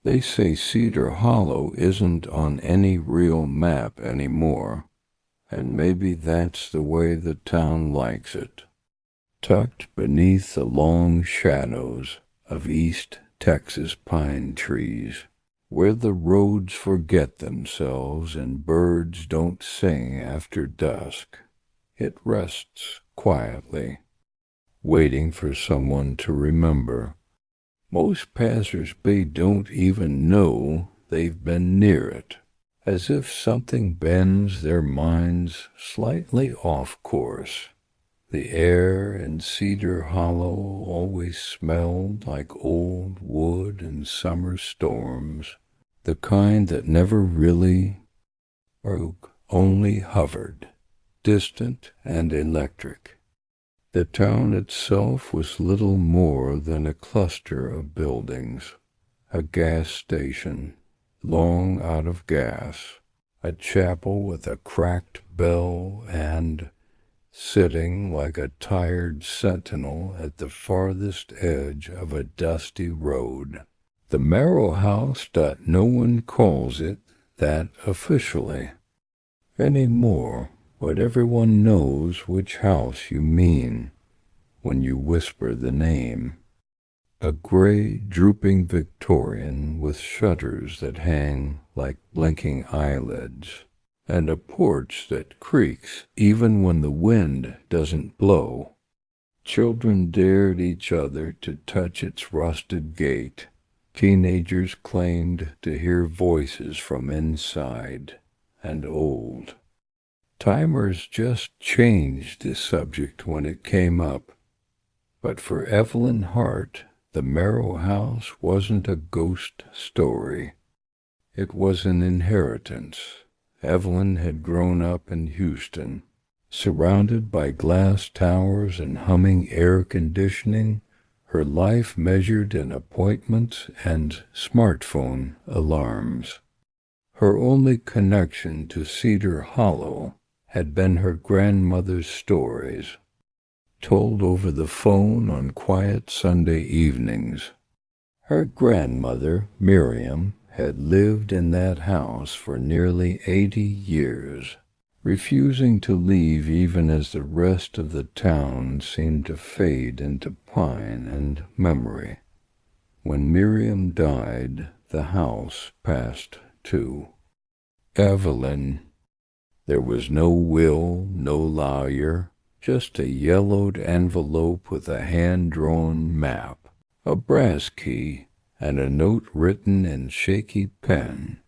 They say Cedar Hollow isn't on any real map anymore, and maybe that's the way the town likes it. Tucked beneath the long shadows of East Texas pine trees, where the roads forget themselves and birds don't sing after dusk, it rests quietly, waiting for someone to remember. Most passers-by don't even know they've been near it, as if something bends their minds slightly off course. The air in Cedar Hollow always smelled like old wood and summer storms, the kind that never really broke, only hovered, distant and electric. The town itself was little more than a cluster of buildings, a gas station, long out of gas, a chapel with a cracked bell, and, sitting like a tired sentinel at the farthest edge of a dusty road, the Merrill House that no one calls it that officially any more, but everyone knows which house you mean when you whisper the name. A gray, drooping Victorian with shutters that hang like blinking eyelids, and a porch that creaks even when the wind doesn't blow. Children dared each other to touch its rusted gate. Teenagers claimed to hear voices from inside, and old timers just changed the subject when it came up. But for Evelyn Hart, the Merrill House wasn't a ghost story. It was an inheritance. Evelyn had grown up in Houston, surrounded by glass towers and humming air conditioning, her life measured in appointments and smartphone alarms. Her only connection to Cedar Hollow had been her grandmother's stories, told over the phone on quiet Sunday evenings. Her grandmother, Miriam, had lived in that house for nearly 80 years, refusing to leave even as the rest of the town seemed to fade into pine and memory. When Miriam died, the house passed too. Evelyn. There was no will, no lawyer, just a yellowed envelope with a hand-drawn map, a brass key, and a note written in shaky pen.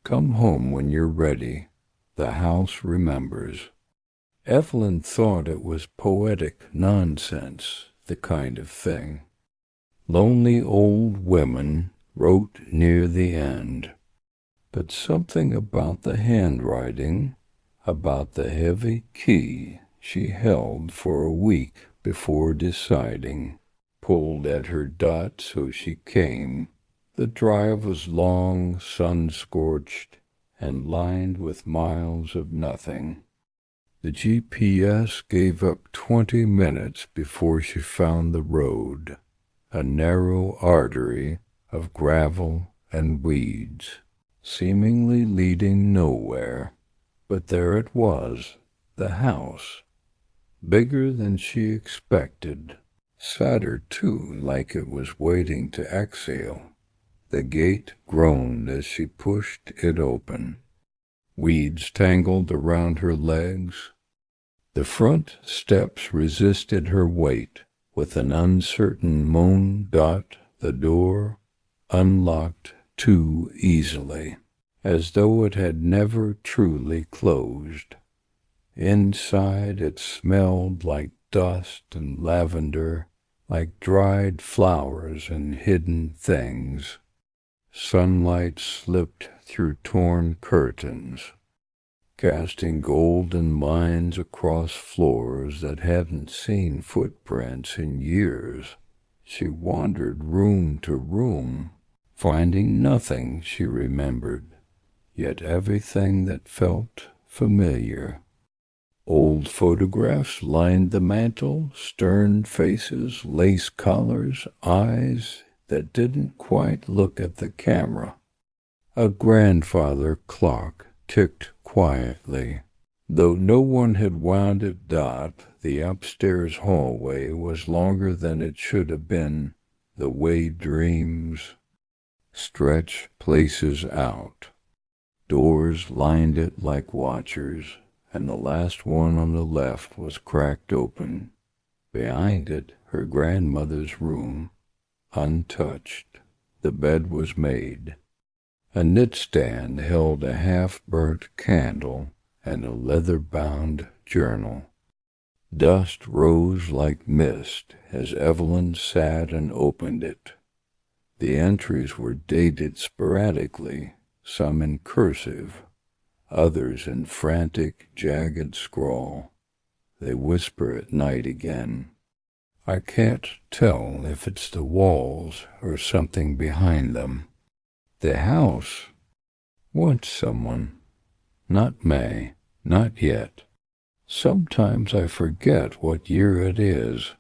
Come home when you're ready. The house remembers. Evelyn thought it was poetic nonsense, the kind of thing lonely old women wrote near the end. But something about the handwriting, about the heavy key she held for a week before deciding, pulled at her dot so she came. The drive was long, sun-scorched, and lined with miles of nothing. The GPS gave up 20 minutes before she found the road, a narrow artery of gravel and weeds, seemingly leading nowhere. But there it was, the house, bigger than she expected, sadder too, like it was waiting to exhale. The gate groaned as she pushed it open. Weeds tangled around her legs. The front steps resisted her weight. With an uncertain moan, the door unlocked too easily, as though it had never truly closed. Inside it smelled like dust and lavender, like dried flowers and hidden things. Sunlight slipped through torn curtains, casting golden lines across floors that hadn't seen footprints in years. She wandered room to room, finding nothing she remembered, yet everything that felt familiar. Old photographs lined the mantel, stern faces, lace collars, eyes that didn't quite look at the camera. A grandfather clock ticked quietly. Though no one had wound it up, the upstairs hallway was longer than it should have been, the way dreams stretch places out. Doors lined it like watchers, and the last one on the left was cracked open. Behind it, her grandmother's room, untouched. The bed was made. A knit-stand held a half-burnt candle and a leather-bound journal. Dust rose like mist as Evelyn sat and opened it. The entries were dated sporadically, some in cursive, others in frantic, jagged scrawl. They whisper at night again. I can't tell if it's the walls or something behind them. The house wants someone. Not May, not yet. Sometimes I forget what year it is.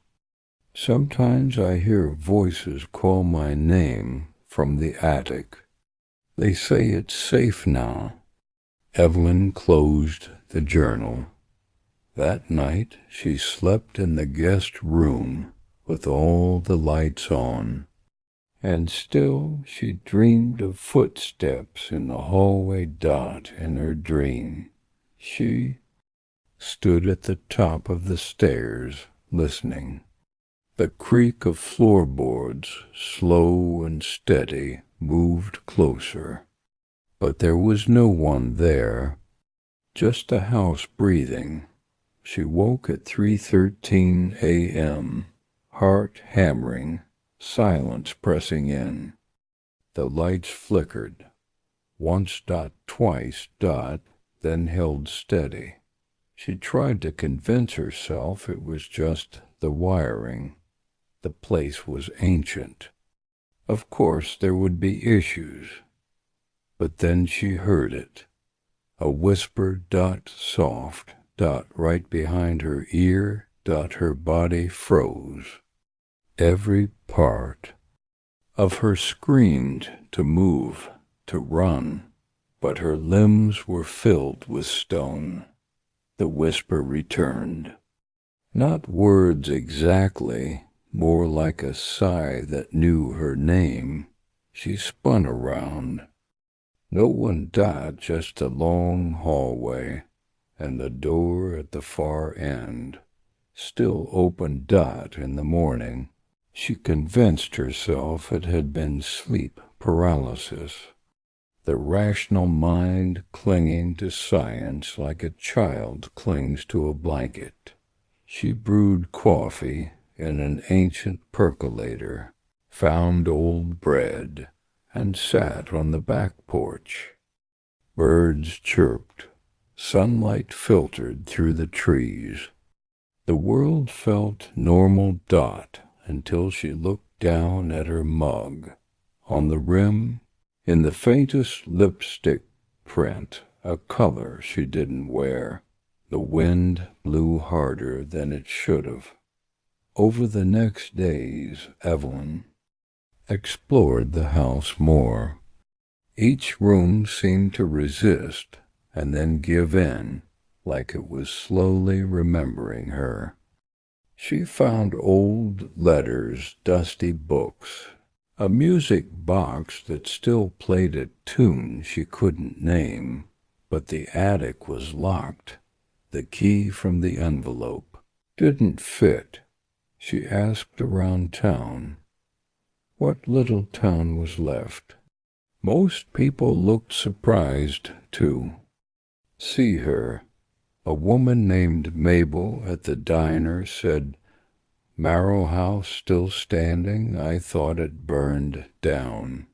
Sometimes I hear voices call my name from the attic. They say it's safe now. Evelyn closed the journal. That night she slept in the guest room with all the lights on. And still she dreamed of footsteps in the hallway dot in her dream. She stood at the top of the stairs, listening. The creak of floorboards, slow and steady, moved closer. But there was no one there, just a house breathing. She woke at 3:13 a.m., heart hammering, silence pressing in. The lights flickered. Once dot, twice dot, then held steady. She tried to convince herself it was just the wiring. The place was ancient. Of course there would be issues. But then she heard it. A whisper dot soft, dot right behind her ear, dot her body froze. Every part of her screamed to move, to run, but her limbs were filled with stone. The whisper returned. Not words exactly, more like a sigh that knew her name. She spun around. No one dot, just a long hallway, and the door at the far end. Still open dot in the morning. She convinced herself it had been sleep paralysis. The rational mind clinging to science like a child clings to a blanket. She brewed coffee in an ancient percolator, found old bread, and sat on the back porch. Birds chirped. Sunlight filtered through the trees. The world felt normal dot until she looked down at her mug. On the rim, in the faintest lipstick print, a color she didn't wear. The wind blew harder than it should have. Over the next days, Evelyn explored the house more. Each room seemed to resist and then give in, like it was slowly remembering her. She found old letters, dusty books, a music box that still played a tune she couldn't name, but the attic was locked. The key from the envelope didn't fit. She asked around town. What little town was left? Most people looked surprised, too. See her. A woman named Mabel at the diner said, "Marrow House still standing? I thought it burned down."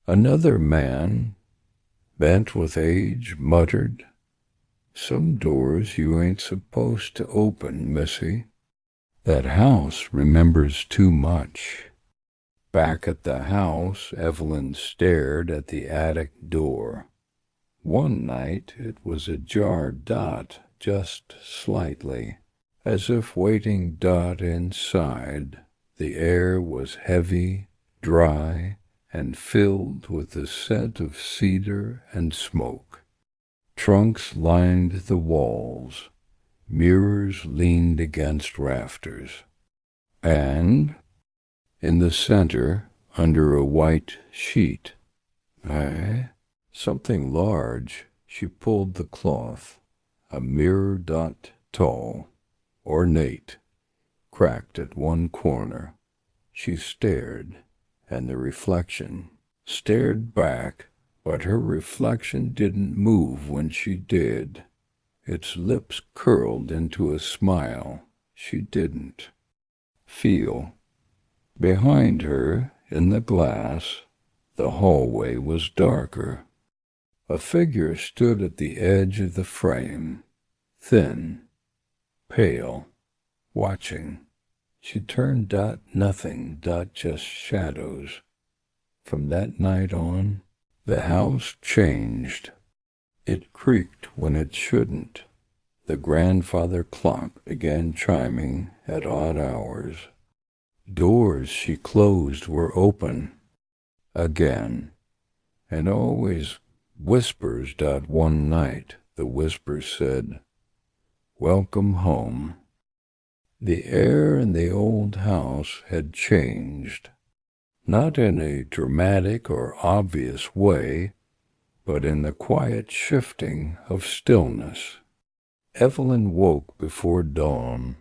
Another man, bent with age, muttered, "Some doors you ain't supposed to open, missy." That house remembers too much. Back at the house, Evelyn stared at the attic door. One night it was ajar dot, just slightly, as if waiting dot inside. The air was heavy, dry and filled with the scent of cedar and smoke. Trunks lined the walls, mirrors leaned against rafters, and in the center, under a white sheet, something large. She pulled the cloth, a mirror dot tall, ornate, cracked at one corner. She stared, and the reflection stared back, but her reflection didn't move when she did. Its lips curled into a smile she didn't feel. Behind her, in the glass, the hallway was darker. A figure stood at the edge of the frame, thin, pale, watching. She turned nothing, just shadows. From that night on, the house changed. It creaked when it shouldn't. The grandfather clock began chiming at odd hours. Doors she closed were open again, and always whispers. One night the whisper said, "Welcome home." The air in the old house had changed, not in a dramatic or obvious way, but in the quiet shifting of stillness. Evelyn woke before dawn,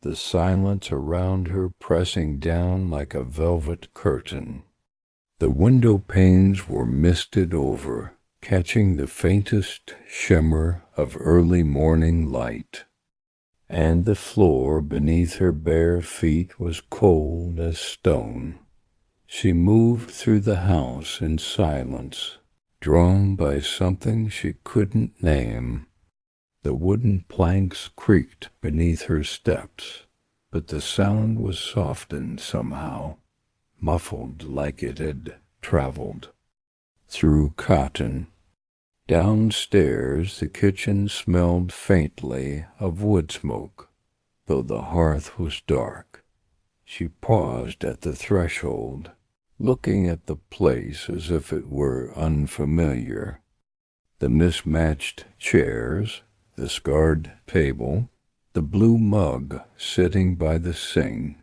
the silence around her pressing down like a velvet curtain. The window panes were misted over, catching the faintest shimmer of early morning light, and the floor beneath her bare feet was cold as stone. She moved through the house in silence, drawn by something she couldn't name. The wooden planks creaked beneath her steps, but the sound was softened somehow, muffled like it had traveled through cotton. Downstairs the kitchen smelled faintly of wood smoke, though the hearth was dark. She paused at the threshold, looking at the place as if it were unfamiliar. The mismatched chairs, the scarred table, the blue mug sitting by the sink,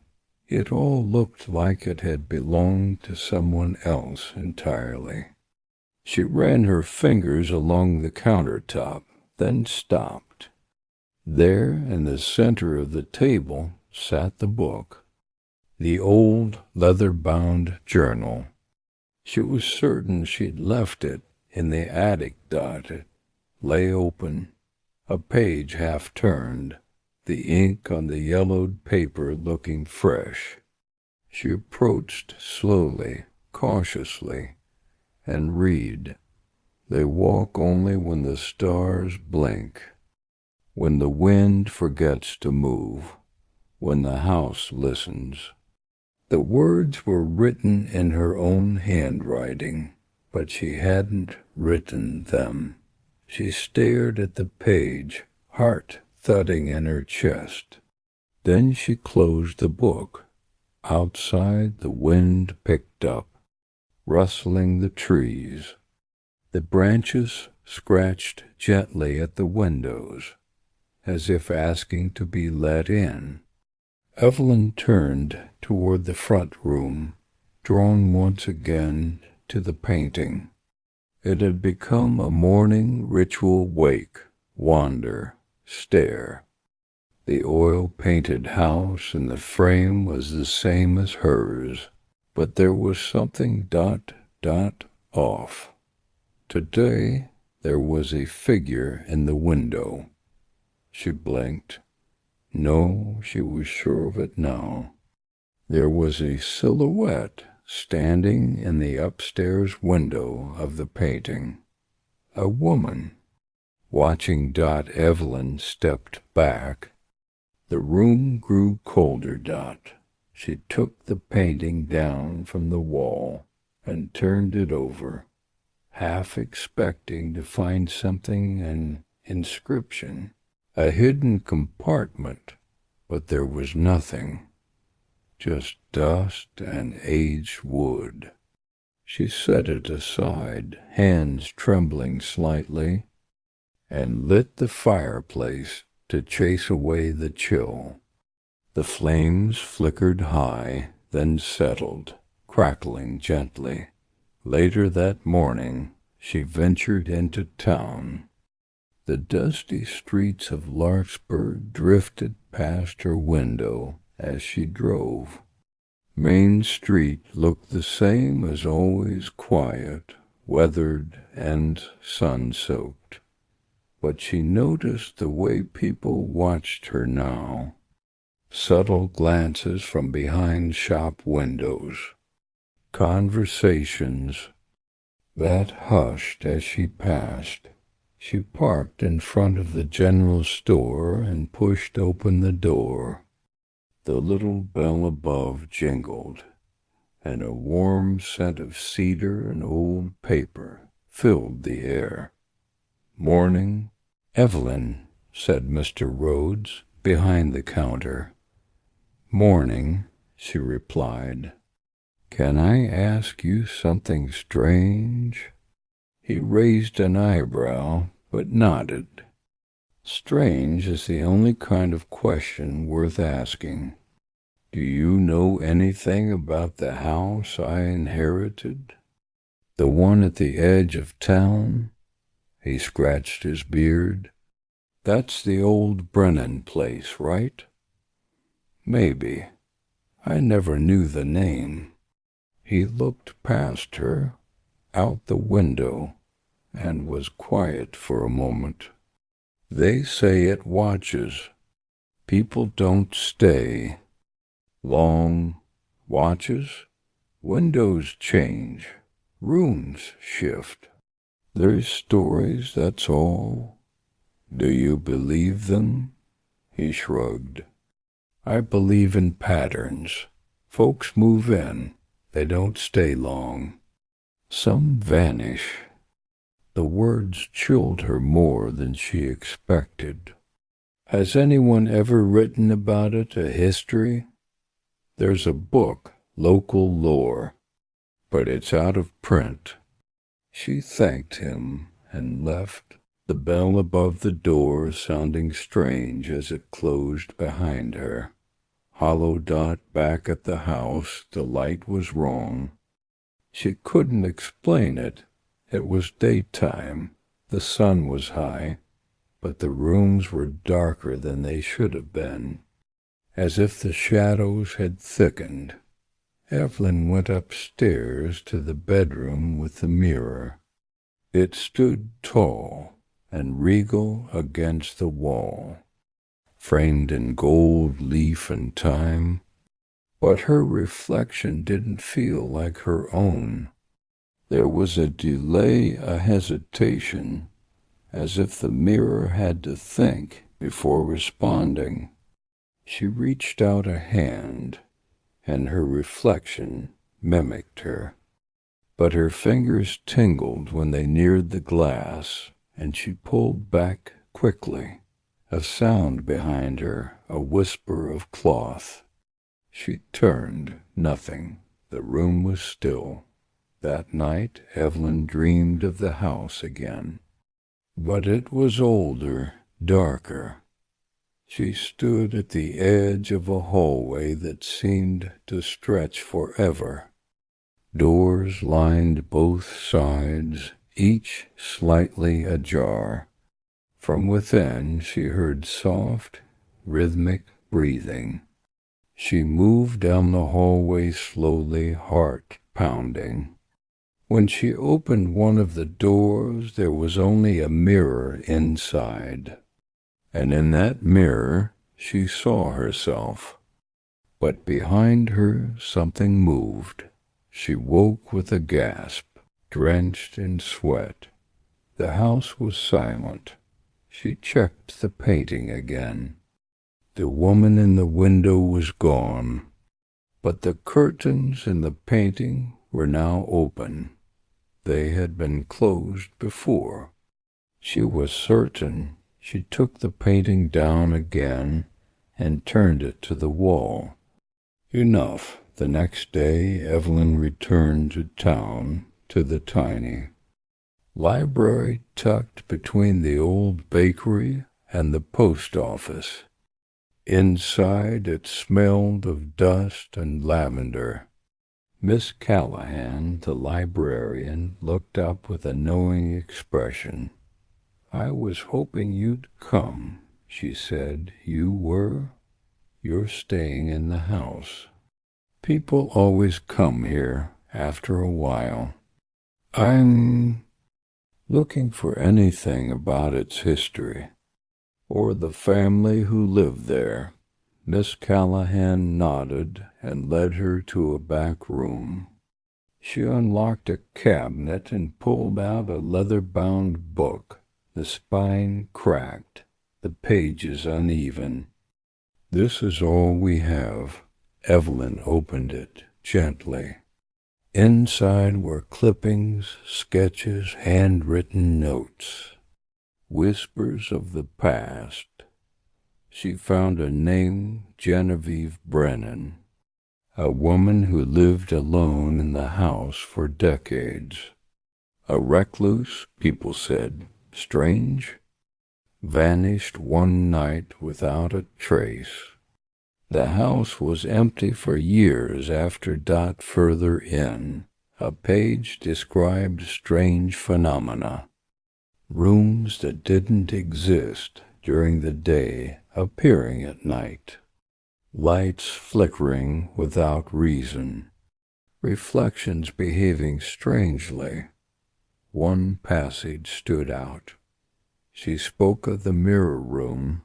it all looked like it had belonged to someone else entirely. She ran her fingers along the countertop, then stopped. There, in the center of the table, sat the book, the old leather-bound journal. She was certain she'd left it in the attic. It lay open, a page half turned, the ink on the yellowed paper looking fresh. She approached slowly, cautiously, and read. They walk only when the stars blink, when the wind forgets to move, when the house listens. The words were written in her own handwriting, but she hadn't written them. She stared at the page, heart thudding in her chest. Then she closed the book. Outside the wind picked up, rustling the trees. The branches scratched gently at the windows, as if asking to be let in. Evelyn turned toward the front room, drawn once again to the painting. It had become a morning ritual: wake, wander, stare. The oil-painted house in the frame was the same as hers, but there was something off. Today there was a figure in the window. She blinked. No, she was sure of it now. There was a silhouette standing in the upstairs window of the painting. A woman. Watching Evelyn stepped back. The room grew colder. She took the painting down from the wall and turned it over, half expecting to find something, an inscription, a hidden compartment, but there was nothing. just dust and aged wood. She set it aside, hands trembling slightly, and lit the fireplace to chase away the chill. The flames flickered high, then settled, crackling gently. Later that morning, she ventured into town. The dusty streets of Larkspur drifted past her window as she drove. Main Street looked the same as always, quiet, weathered, and sun-soaked. But she noticed the way people watched her now. Subtle glances from behind shop windows. Conversations that hushed as she passed. She parked in front of the general store and pushed open the door. The little bell above jingled, and a warm scent of cedar and old paper filled the air. "Morning, Evelyn," said Mr. Rhodes behind the counter. "Morning," she replied. "Can I ask you something strange?" He raised an eyebrow, but nodded. Strange is the only kind of question worth asking. "Do you know anything about the house I inherited? The one at the edge of town?" He scratched his beard. "That's the old Brennan place, right?" "Maybe. I never knew the name." He looked past her, out the window, and was quiet for a moment. "They say it watches. People don't stay. Long watches? Windows change. Rooms shift. There's stories, that's all. Do you believe them?" He shrugged. "I believe in patterns. Folks move in. They don't stay long. Some vanish." The words chilled her more than she expected. "Has anyone ever written about it, a history?" "There's a book, Local Lore, but it's out of print." She thanked him and left, the bell above the door sounding strange as it closed behind her. Hollow dot back at the house, the light was wrong. She couldn't explain it. It was daytime, the sun was high, but the rooms were darker than they should have been, as if the shadows had thickened. Evelyn went upstairs to the bedroom with the mirror. It stood tall and regal against the wall, framed in gold, leaf, and time, but her reflection didn't feel like her own. There was a delay, a hesitation, as if the mirror had to think before responding. She reached out a hand, and her reflection mimicked her. But her fingers tingled when they neared the glass, and she pulled back quickly. A sound behind her, a whisper of cloth. She turned, nothing. The room was still. That night Evelyn dreamed of the house again. But it was older, darker. She stood at the edge of a hallway that seemed to stretch forever. Doors lined both sides, each slightly ajar. From within she heard soft, rhythmic breathing. She moved down the hallway slowly, heart pounding. When she opened one of the doors, there was only a mirror inside, and in that mirror she saw herself. But behind her something moved. She woke with a gasp, drenched in sweat. The house was silent. She checked the painting again. The woman in the window was gone, but the curtains in the painting were now open. They had been closed before. She was certain. She took the painting down again and turned it to the wall. Enough. The next day, Evelyn returned to town, to the tiny library tucked between the old bakery and the post office. Inside, it smelled of dust and lavender. Miss Callahan, the librarian, looked up with a knowing expression. "I was hoping you'd come," she said. "You were? You're staying in the house. People always come here after a while." "I'm looking for anything about its history, or the family who lived there." Miss Callahan nodded and led her to a back room. She unlocked a cabinet and pulled out a leather-bound book, the spine cracked, the pages uneven. "This is all we have." Evelyn opened it gently. Inside were clippings, sketches, handwritten notes, whispers of the past. She found a name, Genevieve Brennan, a woman who lived alone in the house for decades. A recluse, people said, strange, vanished one night without a trace. The house was empty for years after Dot further in. A page described strange phenomena. Rooms that didn't exist during the day appearing at night. Lights flickering without reason. Reflections behaving strangely. One passage stood out. She spoke of the mirror room,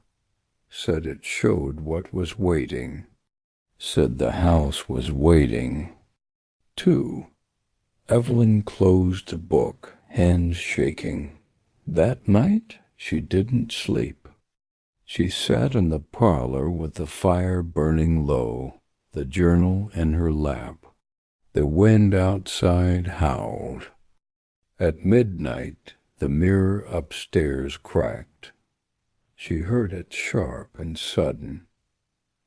said it showed what was waiting, said the house was waiting, too. Evelyn closed the book, hands shaking. That night she didn't sleep. She sat in the parlor with the fire burning low, the journal in her lap. The wind outside howled. At midnight, the mirror upstairs cracked. She heard it sharp and sudden.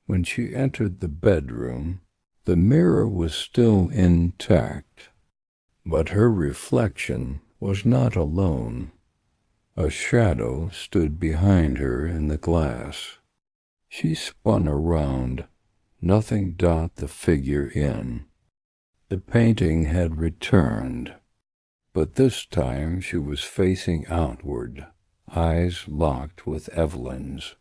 When she entered the bedroom, the mirror was still intact, but her reflection was not alone. A shadow stood behind her in the glass. She spun around. Nothing dot the figure in. The painting had returned, but this time she was facing outward, eyes locked with Evelyn's,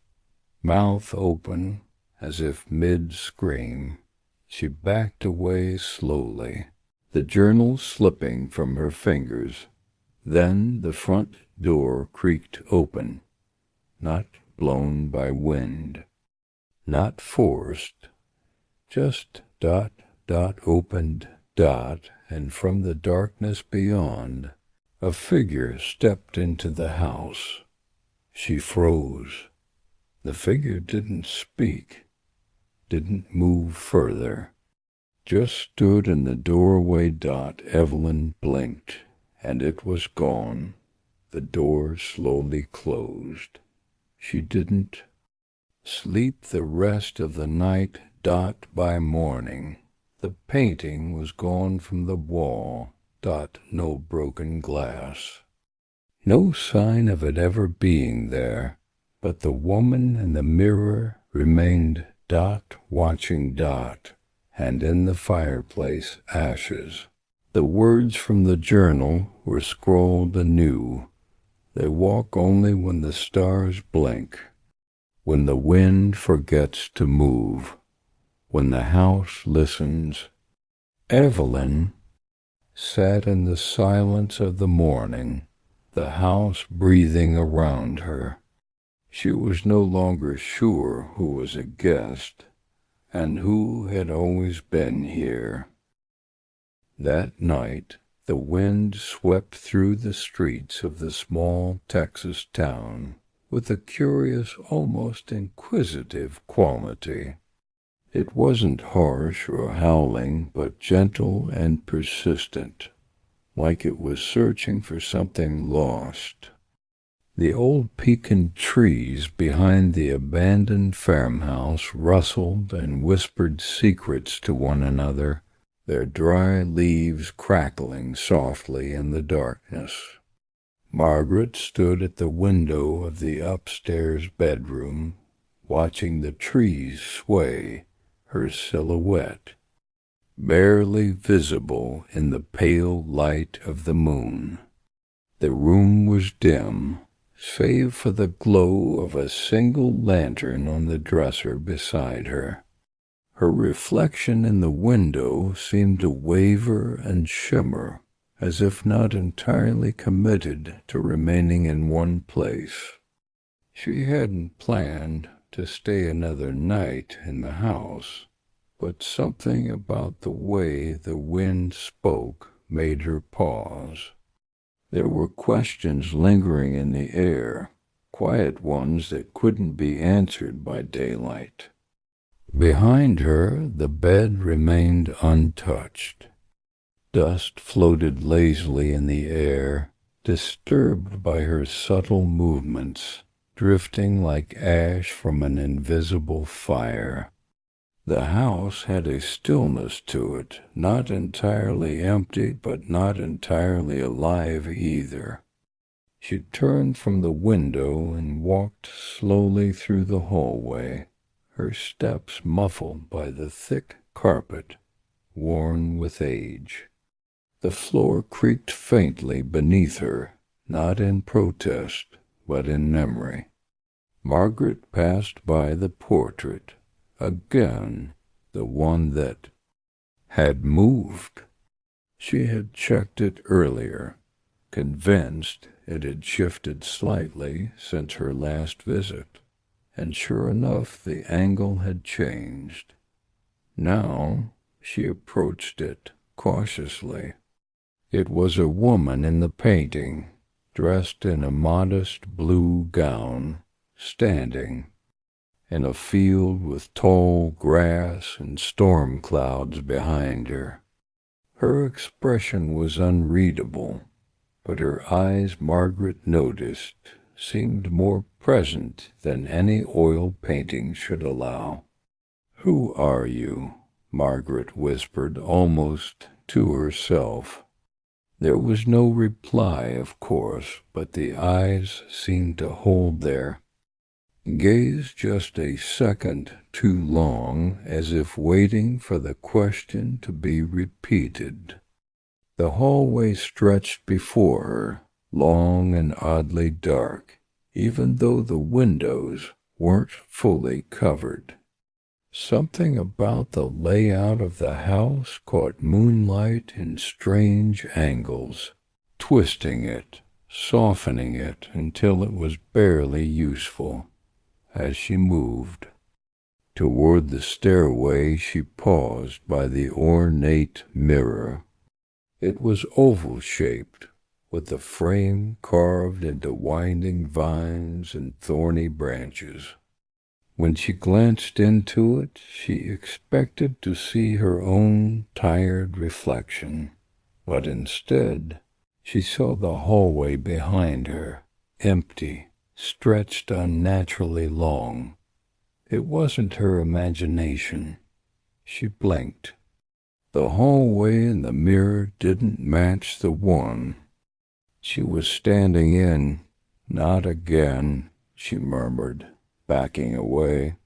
mouth open as if mid-scream. She backed away slowly, the journal slipping from her fingers. Then the front door creaked open, not blown by wind, not forced, just dot, dot opened, dot, and from the darkness beyond, a figure stepped into the house. She froze. The figure didn't speak, didn't move further, just stood in the doorway. Dot. Evelyn blinked, and it was gone. The door slowly closed. She didn't sleep the rest of the night. Dot. By morning, the painting was gone from the wall. Dot. No broken glass. No sign of it ever being there, but the woman in the mirror remained. Dot. Watching Dot, and in the fireplace ashes. The words from the journal were scrawled anew. They walk only when the stars blink, when the wind forgets to move, when the house listens. Evelyn sat in the silence of the morning, the house breathing around her. She was no longer sure who was a guest and who had always been here. That night, the wind swept through the streets of the small Texas town with a curious, almost inquisitive quality. It wasn't harsh or howling, but gentle and persistent, like it was searching for something lost. The old pecan trees behind the abandoned farmhouse rustled and whispered secrets to one another, their dry leaves crackling softly in the darkness. Margaret stood at the window of the upstairs bedroom, watching the trees sway, her silhouette barely visible in the pale light of the moon. The room was dim, save for the glow of a single lantern on the dresser beside her. Her reflection in the window seemed to waver and shimmer, as if not entirely committed to remaining in one place. She hadn't planned to stay another night in the house, but something about the way the wind spoke made her pause. There were questions lingering in the air, quiet ones that couldn't be answered by daylight. Behind her, the bed remained untouched. Dust floated lazily in the air, disturbed by her subtle movements, drifting like ash from an invisible fire. The house had a stillness to it, not entirely empty, but not entirely alive either. She turned from the window and walked slowly through the hallway, her steps muffled by the thick carpet, worn with age. The floor creaked faintly beneath her, not in protest, but in memory. Margaret passed by the portrait. Again, the one that had moved. She had checked it earlier, convinced it had shifted slightly since her last visit, and sure enough the angle had changed. Now she approached it cautiously. It was a woman in the painting, dressed in a modest blue gown, standing in a field with tall grass and storm clouds behind her. Her expression was unreadable, but her eyes, Margaret noticed, seemed more present than any oil painting should allow. "Who are you?" Margaret whispered almost to herself. There was no reply, of course, but the eyes seemed to hold their gaze just a second too long, as if waiting for the question to be repeated. The hallway stretched before her, long and oddly dark, even though the windows weren't fully covered. Something about the layout of the house caught moonlight in strange angles, twisting it, softening it until it was barely useful. As she moved toward the stairway, she paused by the ornate mirror. It was oval-shaped, with the frame carved into winding vines and thorny branches. When she glanced into it, she expected to see her own tired reflection, but instead she saw the hallway behind her, empty, stretched unnaturally long. It wasn't her imagination. She blinked. The hallway in the mirror didn't match the one she was standing in. "Not again," she murmured, backing away.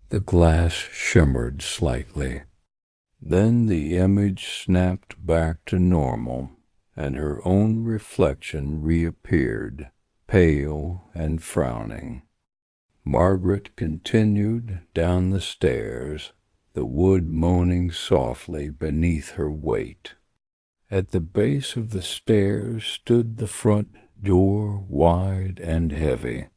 The glass shimmered slightly. Then the image snapped back to normal, and her own reflection reappeared, pale and frowning. Margaret continued down the stairs, the wood moaning softly beneath her weight. At the base of the stairs stood the front door, wide and heavy.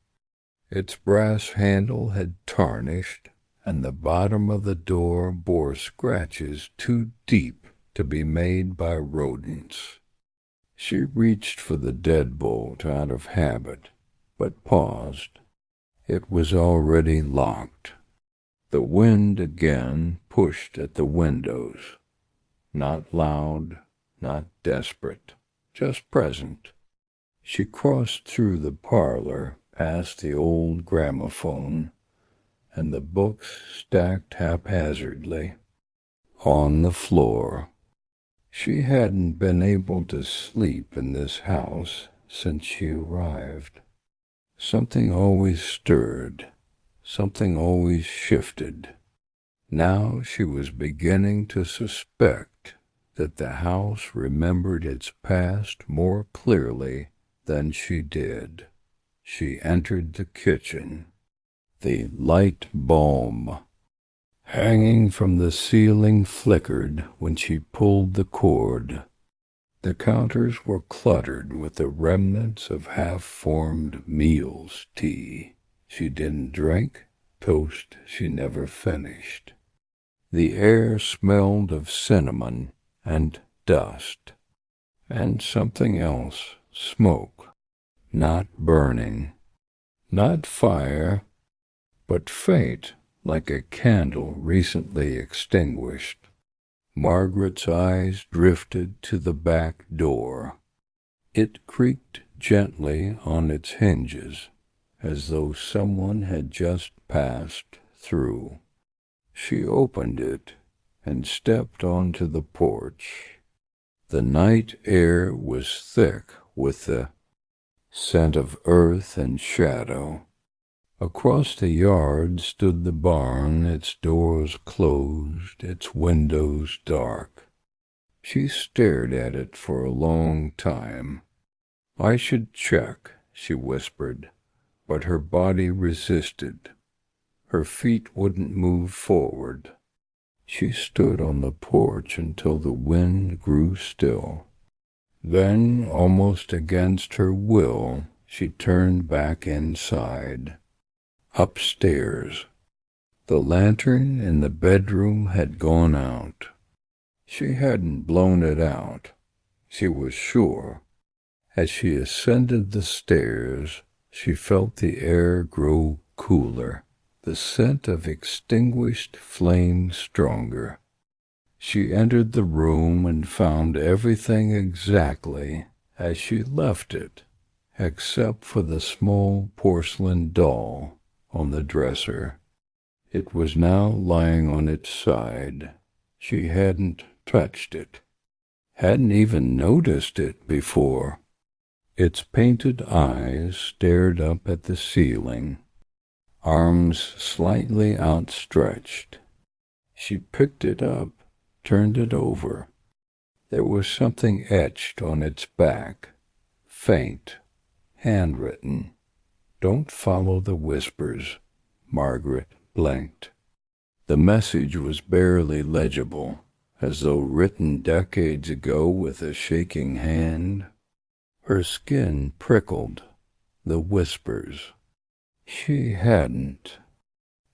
Its brass handle had tarnished, and the bottom of the door bore scratches too deep to be made by rodents. She reached for the deadbolt out of habit, but paused. It was already locked. The wind again pushed at the windows. Not loud, not desperate, just present. She crossed through the parlor, past the old gramophone, and the books stacked haphazardly on the floor. She hadn't been able to sleep in this house since she arrived. Something always stirred, something always shifted. Now she was beginning to suspect that the house remembered its past more clearly than she did. She entered the kitchen. The light bulb hanging from the ceiling flickered when she pulled the cord. The counters were cluttered with the remnants of half-formed meals tea she didn't drink, toast she never finished. The air smelled of cinnamon and dust, and something else, smoke, not burning, not fire, but faint like a candle recently extinguished. Margaret's eyes drifted to the back door. It creaked gently on its hinges, as though someone had just passed through. She opened it and stepped onto the porch. The night air was thick with the scent of earth and shadow. Across the yard stood the barn, its doors closed, its windows dark. She stared at it for a long time. "I should check," she whispered, but her body resisted. Her feet wouldn't move forward. She stood on the porch until the wind grew still. Then, almost against her will, she turned back inside. Upstairs. The lantern in the bedroom had gone out. She hadn't blown it out. She was sure. As she ascended the stairs, she felt the air grow cooler, the scent of extinguished flame stronger. She entered the room and found everything exactly as she left it, except for the small porcelain doll on the dresser. It was now lying on its side. She hadn't touched it, hadn't even noticed it before. Its painted eyes stared up at the ceiling, arms slightly outstretched. She picked it up, turned it over. There was something etched on its back, faint, handwritten. "Don't follow the whispers." Margaret blinked. The message was barely legible, as though written decades ago with a shaking hand. Her skin prickled. The whispers. She hadn't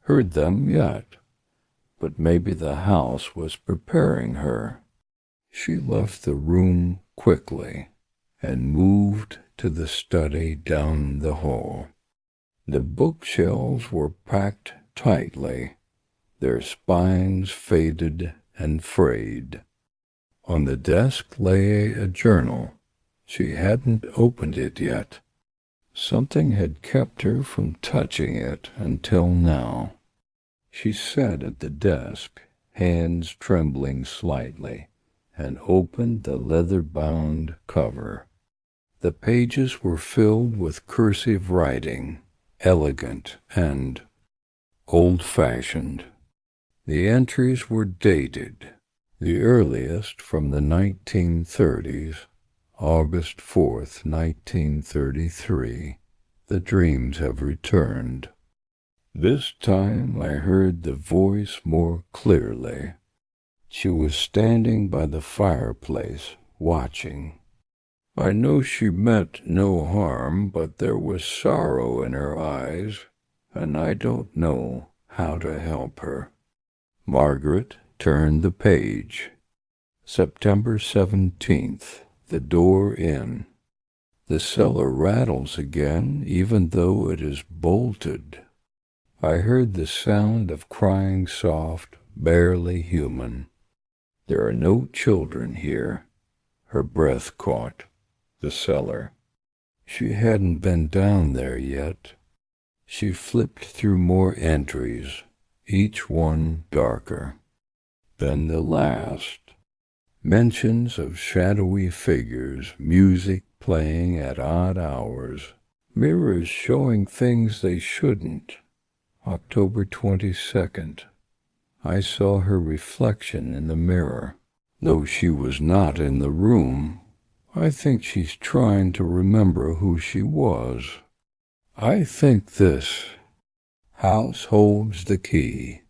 heard them yet, but maybe the house was preparing her. She left the room quickly and moved to the study down the hall. The bookshelves were packed tightly, their spines faded and frayed. On the desk lay a journal. She hadn't opened it yet. Something had kept her from touching it until now. She sat at the desk, hands trembling slightly, and opened the leather-bound cover. The pages were filled with cursive writing, elegant and old-fashioned. The entries were dated, the earliest from the 1930s, August 4th, 1933. "The dreams have returned. This time I heard the voice more clearly." She was standing by the fireplace, watching. I know she meant no harm, but there was sorrow in her eyes, and I don't know how to help her. Margaret turned the page. September 17th, the door in. The cellar rattles again, even though it is bolted. I heard the sound of crying soft, barely human. There are no children here. Her breath caught. The cellar. She hadn't been down there yet. She flipped through more entries, each one darker. Then the last. Mentions of shadowy figures, music playing at odd hours, mirrors showing things they shouldn't. October 22nd. I saw her reflection in the mirror. Though she was not in the room, I think she's trying to remember who she was. I think this. House holds the key.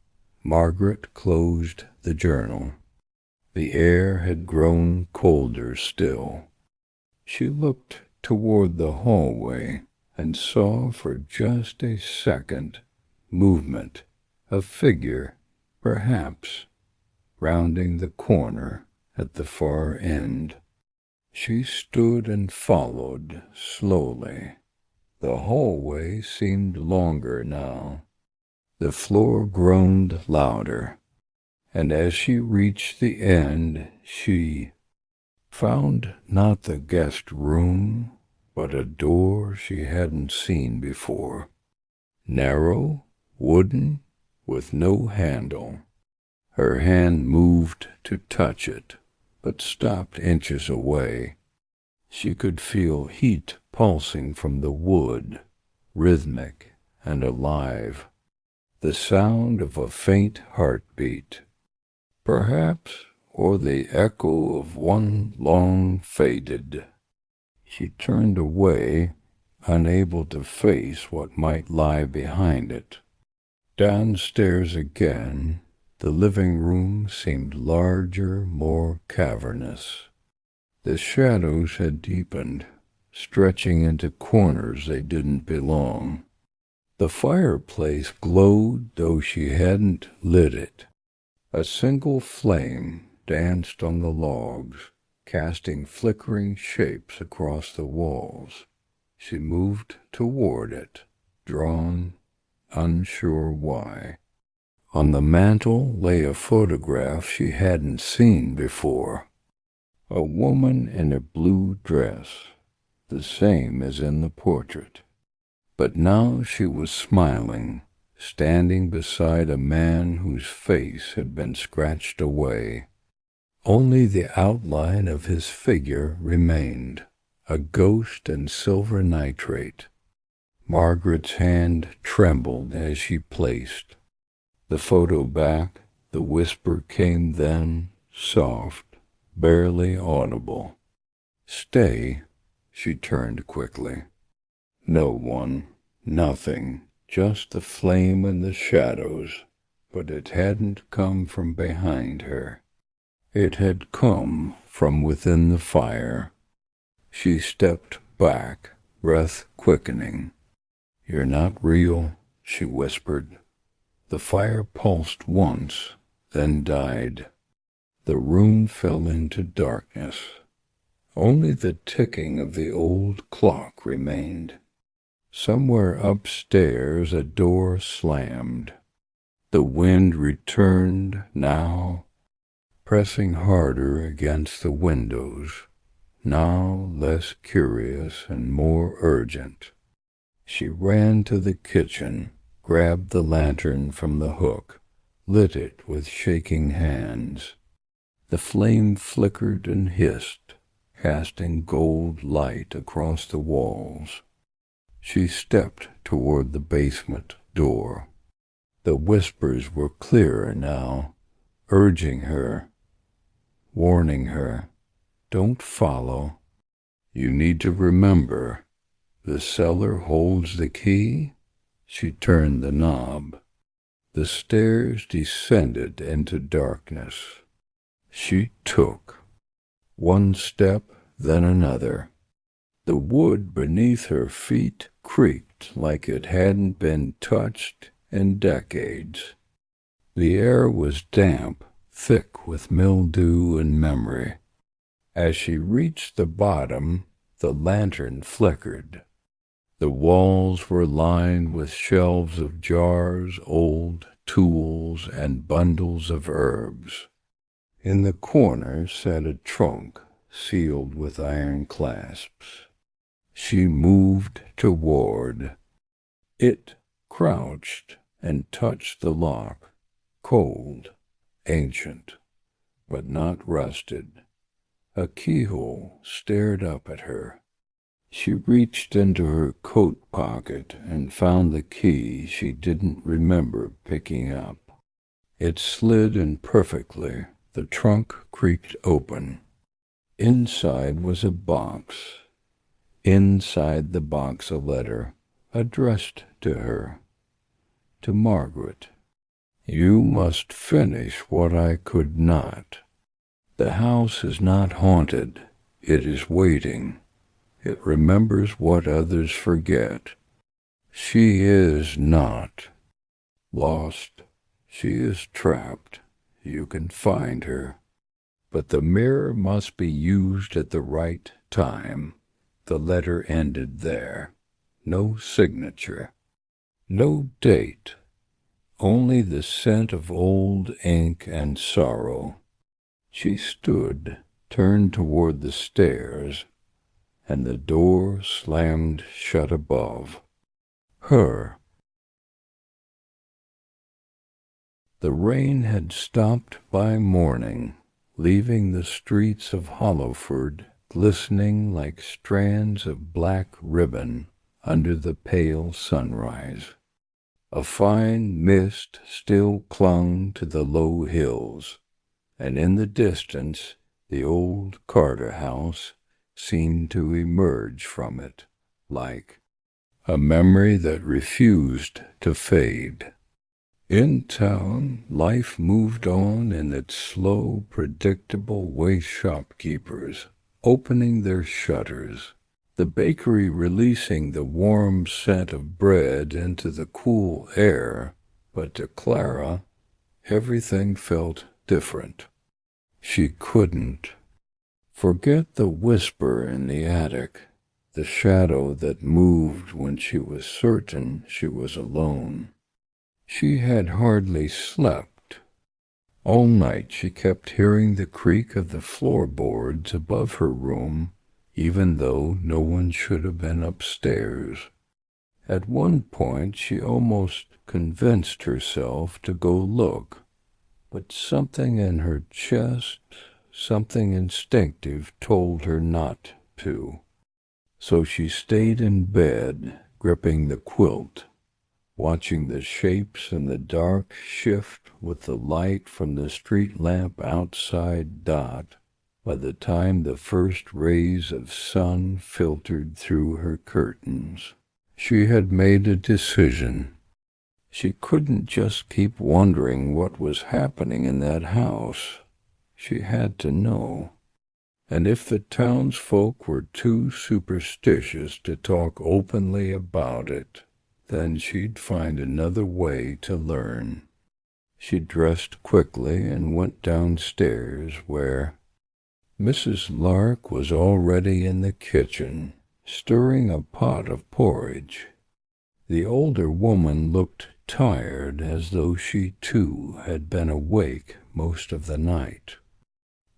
Margaret closed the journal. The air had grown colder still. She looked toward the hallway and saw for just a second movement, a figure, perhaps, rounding the corner at the far end. She stood and followed slowly. The hallway seemed longer now. The floor groaned louder, and as she reached the end, she found not the guest room, but a door she hadn't seen before. Narrow, wooden, with no handle. Her hand moved to touch it, but stopped inches away. She could feel heat pulsing from the wood, rhythmic and alive, the sound of a faint heartbeat, perhaps, or the echo of one long faded. She turned away, unable to face what might lie behind it. Downstairs again, the living room seemed larger, more cavernous. The shadows had deepened, stretching into corners they didn't belong. The fireplace glowed though she hadn't lit it. A single flame danced on the logs, casting flickering shapes across the walls. She moved toward it, drawn, unsure why. On the mantel lay a photograph she hadn't seen before. A woman in a blue dress, the same as in the portrait. But now she was smiling, standing beside a man whose face had been scratched away. Only the outline of his figure remained, a ghost in silver nitrate. Margaret's hand trembled as she placed the photo back. The whisper came then, soft, barely audible. "Stay," she turned quickly. No one, nothing, just the flame and the shadows, but it hadn't come from behind her. It had come from within the fire. She stepped back, breath quickening. "You're not real," she whispered. The fire pulsed once, then died. The room fell into darkness. Only the ticking of the old clock remained. Somewhere upstairs a door slammed. The wind returned now, pressing harder against the windows, now less curious and more urgent. She ran to the kitchen, grabbed the lantern from the hook, lit it with shaking hands. The flame flickered and hissed, casting gold light across the walls. She stepped toward the basement door. The whispers were clearer now, urging her, warning her, "Don't follow. You need to remember, the cellar holds the key." She turned the knob. The stairs descended into darkness. She took one step, then another. The wood beneath her feet creaked like it hadn't been touched in decades. The air was damp, thick with mildew and memory. As she reached the bottom, the lantern flickered. The walls were lined with shelves of jars, old tools, and bundles of herbs. In the corner sat a trunk sealed with iron clasps. she moved toward. It crouched and touched the lock, cold, ancient, but not rusted. A keyhole stared up at her. She reached into her coat pocket and found the key she didn't remember picking up. It slid in perfectly. The trunk creaked open. Inside was a box. Inside the box a letter, addressed to her. To Margaret. You must finish what I could not. The house is not haunted. It is waiting. It remembers what others forget. She is not lost. She is trapped. You can find her. But the mirror must be used at the right time. The letter ended there. No signature. No date. Only the scent of old ink and sorrow. She stood, turned toward the stairs, and the door slammed shut above her. The rain had stopped by morning, leaving the streets of Hollowford glistening like strands of black ribbon under the pale sunrise. A fine mist still clung to the low hills, and in the distance the old Carter house seemed to emerge from it, like a memory that refused to fade. In town, life moved on in its slow, predictable way. Shopkeepers opening their shutters, the bakery releasing the warm scent of bread into the cool air, but to Clara, everything felt different. She couldn't forget the whisper in the attic, the shadow that moved when she was certain she was alone. She had hardly slept. All night she kept hearing the creak of the floorboards above her room, even though no one should have been upstairs. At one point she almost convinced herself to go look, but something in her chest, something instinctive, told her not to. So she stayed in bed, gripping the quilt, watching the shapes in the dark shift with the light from the street lamp outside dot. By the time the first rays of sun filtered through her curtains, she had made a decision. She couldn't just keep wondering what was happening in that house. She had to know. And if the townsfolk were too superstitious to talk openly about it, then she'd find another way to learn. She dressed quickly and went downstairs where Mrs. Lark was already in the kitchen, stirring a pot of porridge. The older woman looked tired, as though she too had been awake most of the night.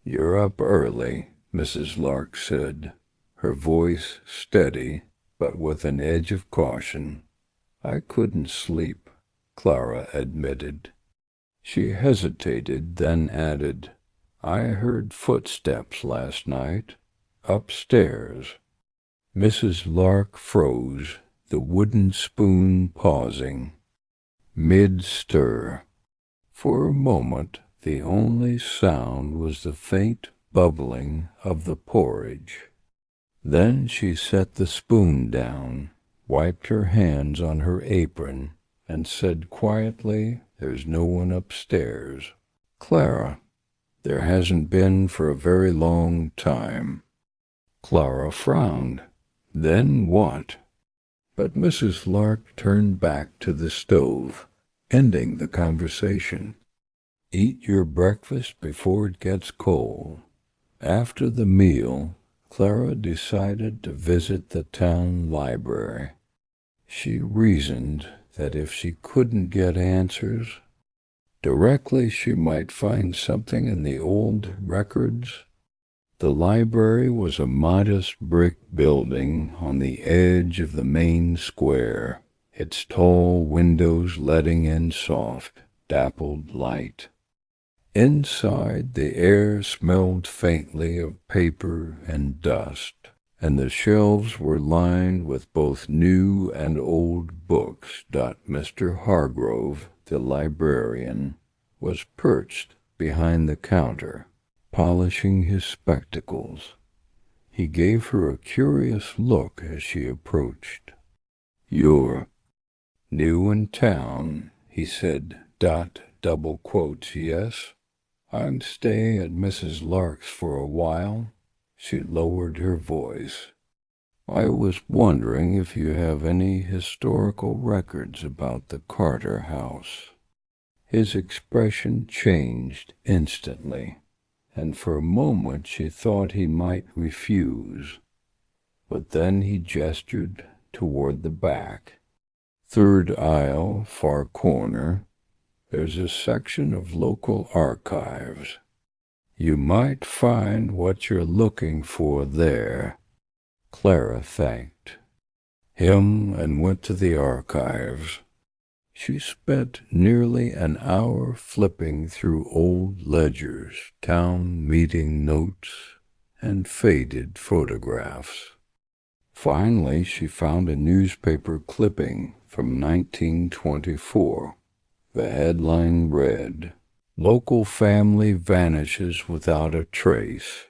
"You're up early," Mrs. Lark said, her voice steady, but with an edge of caution. "I couldn't sleep," Clara admitted. She hesitated, then added, "I heard footsteps last night, upstairs." Mrs. Lark froze, the wooden spoon pausing, mid-stir. For a moment, the only sound was the faint bubbling of the porridge. Then she set the spoon down, wiped her hands on her apron, and said quietly, "There's no one upstairs." "Clara, there hasn't been for a very long time." Clara frowned. Then what? But Mrs. Lark turned back to the stove, ending the conversation. "Eat your breakfast before it gets cold." After the meal, Clara decided to visit the town library. She reasoned that if she couldn't get answers directly, she might find something in the old records. The library was a modest brick building on the edge of the main square, its tall windows letting in soft, dappled light. Inside, the air smelled faintly of paper and dust, and the shelves were lined with both new and old books. Mr. Hargrove, the librarian, was perched behind the counter, polishing his spectacles. He gave her a curious look as she approached. "You're new in town," he said. Double quotes, "yes? I'm staying at Mrs. Lark's for a while." She lowered her voice. "I was wondering if you have any historical records about the Carter house." His expression changed instantly, and for a moment she thought he might refuse. But then he gestured toward the back. "Third aisle, far corner. There's a section of local archives. You might find what you're looking for there." Clara thanked him and went to the archives. She spent nearly an hour flipping through old ledgers, town meeting notes, and faded photographs. Finally, she found a newspaper clipping from 1924. The headline read, "Local family vanishes without a trace."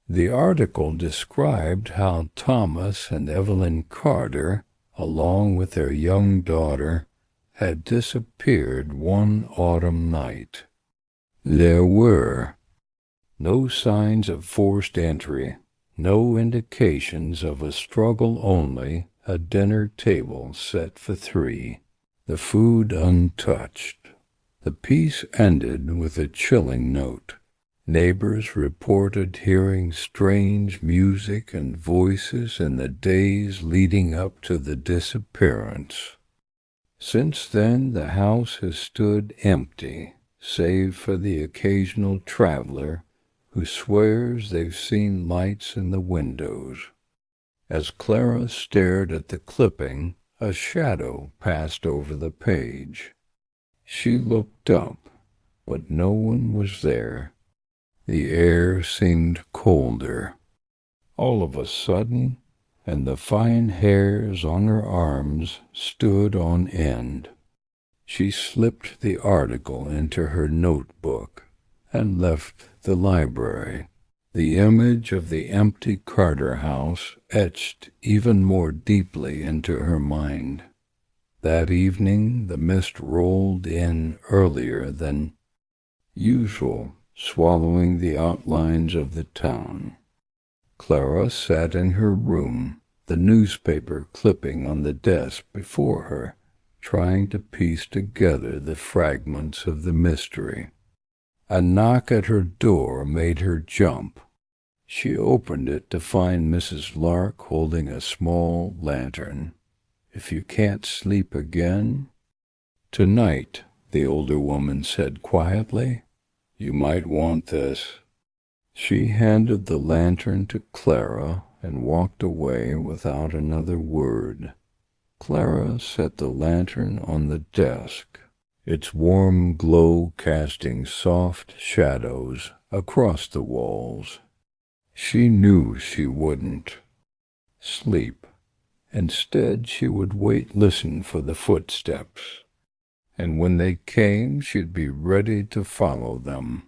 The article described how Thomas and Evelyn Carter, along with their young daughter, had disappeared one autumn night. There were no signs of forced entry, no indications of a struggle, only a dinner table set for three, the food untouched. The piece ended with a chilling note. Neighbors reported hearing strange music and voices in the days leading up to the disappearance. Since then, the house has stood empty, save for the occasional traveler who swears they've seen lights in the windows. As Clara stared at the clipping, a shadow passed over the page. She looked up, but no one was there. The air seemed colder. All of a sudden, and the fine hairs on her arms stood on end. She slipped the article into her notebook and left the library. The image of the empty Carter house etched even more deeply into her mind. That evening the mist rolled in earlier than usual, swallowing the outlines of the town. Clara sat in her room, the newspaper clipping on the desk before her, trying to piece together the fragments of the mystery. A knock at her door made her jump. She opened it to find Mrs. Lark holding a small lantern. "If you can't sleep again—" "Tonight," the older woman said quietly, "you might want this." She handed the lantern to Clara and walked away without another word. Clara set the lantern on the desk, its warm glow casting soft shadows across the walls. She knew she wouldn't sleep. Instead, she would listen for the footsteps, and when they came, she'd be ready to follow them.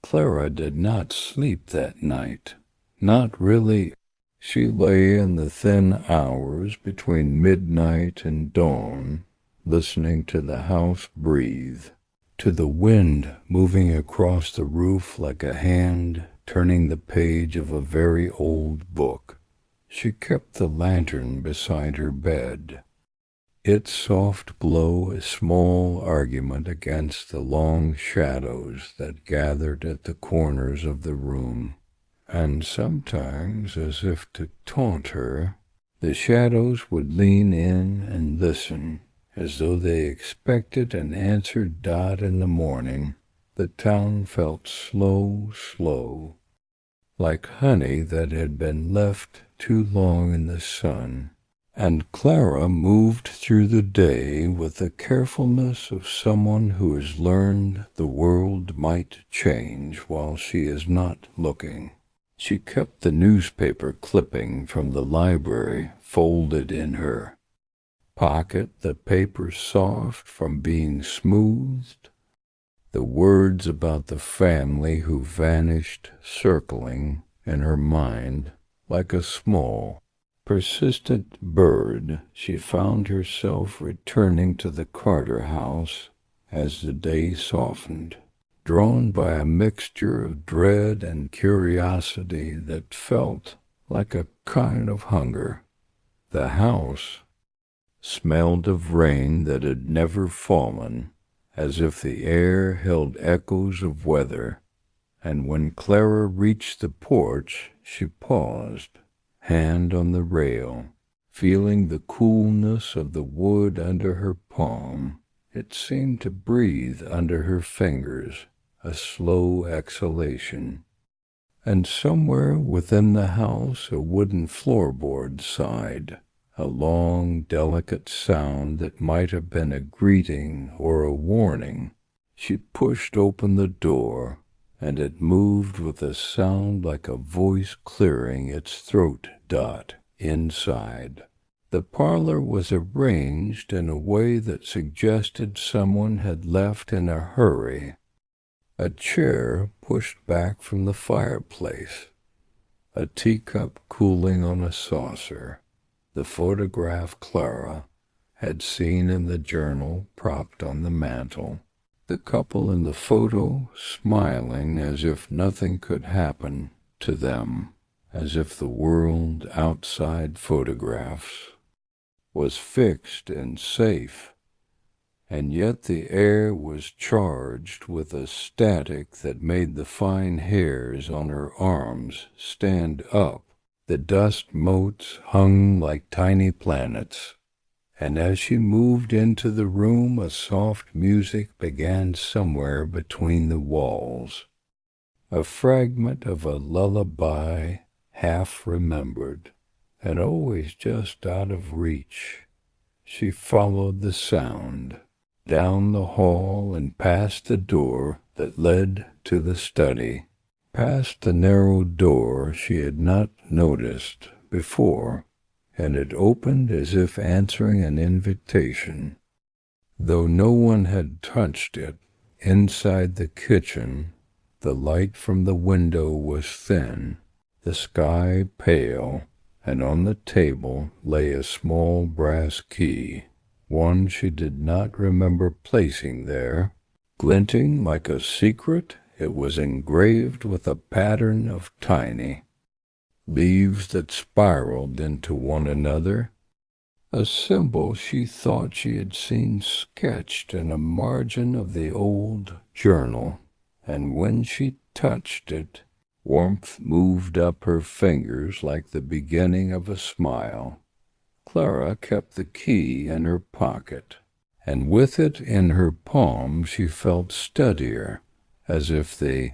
Clara did not sleep that night. Not really. She lay in the thin hours between midnight and dawn, listening to the house breathe, to the wind moving across the roof like a hand turning the page of a very old book. She kept the lantern beside her bed, its soft glow a small argument against the long shadows that gathered at the corners of the room. And sometimes, as if to taunt her, the shadows would lean in and listen, as though they expected an answer. In the morning, the town felt slow, like honey that had been left too long in the sun. And Clara moved through the day with the carefulness of someone who has learned the world might change while she is not looking. She kept the newspaper clipping from the library folded in her pocket, the paper soft from being smoothed, the words about the family who vanished circling in her mind like a small, persistent bird. She found herself returning to the Carter house as the day softened, drawn by a mixture of dread and curiosity that felt like a kind of hunger. The house smelled of rain that had never fallen, as if the air held echoes of weather, and when Clara reached the porch, she paused, hand on the rail, feeling the coolness of the wood under her palm. It seemed to breathe under her fingers, a slow exhalation. And somewhere within the house a wooden floorboard sighed, a long, delicate sound that might have been a greeting or a warning. She pushed open the door, and it moved with a sound like a voice clearing its throat inside. The parlor was arranged in a way that suggested someone had left in a hurry. A chair pushed back from the fireplace, a teacup cooling on a saucer, the photograph Clara had seen in the journal propped on the mantel, the couple in the photo smiling as if nothing could happen to them, as if the world outside photographs was fixed and safe, and yet the air was charged with a static that made the fine hairs on her arms stand up. The dust motes hung like tiny planets, and as she moved into the room, a soft music began somewhere between the walls, a fragment of a lullaby half remembered, and always just out of reach. She followed the sound, down the hall and past the door that led to the study, past the narrow door she had not noticed before, and it opened as if answering an invitation. Though no one had touched it, inside the kitchen, the light from the window was thin, the sky pale, and on the table lay a small brass key, one she did not remember placing there. Glinting like a secret, it was engraved with a pattern of tiny leaves that spiraled into one another, a symbol she thought she had seen sketched in a margin of the old journal, and when she touched it, warmth moved up her fingers like the beginning of a smile. Clara kept the key in her pocket, and with it in her palm she felt steadier, as if the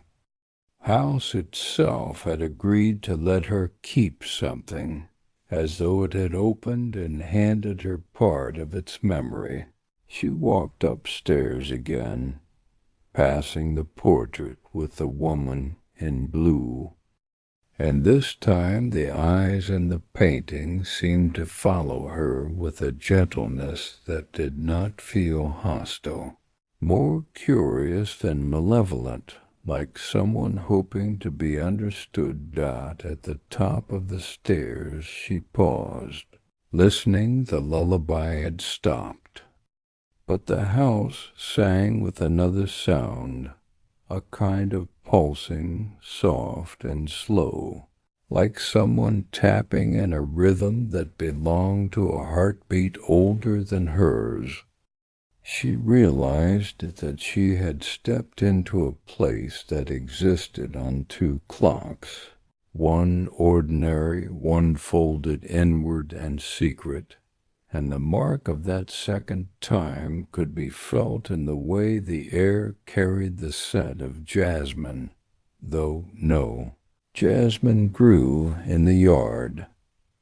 house itself had agreed to let her keep something, as though it had opened and handed her part of its memory. She walked upstairs again, passing the portrait with the woman in blue, and this time the eyes in the painting seemed to follow her with a gentleness that did not feel hostile, more curious than malevolent, like someone hoping to be understood. At the top of the stairs she paused, listening. The lullaby had stopped, but the house sang with another sound, a kind of pulsing, soft and slow, like someone tapping in a rhythm that belonged to a heartbeat older than hers. She realized that she had stepped into a place that existed on two clocks, one ordinary, one folded inward and secret, and the mark of that second time could be felt in the way the air carried the scent of jasmine, though no, Jasmine grew in the yard.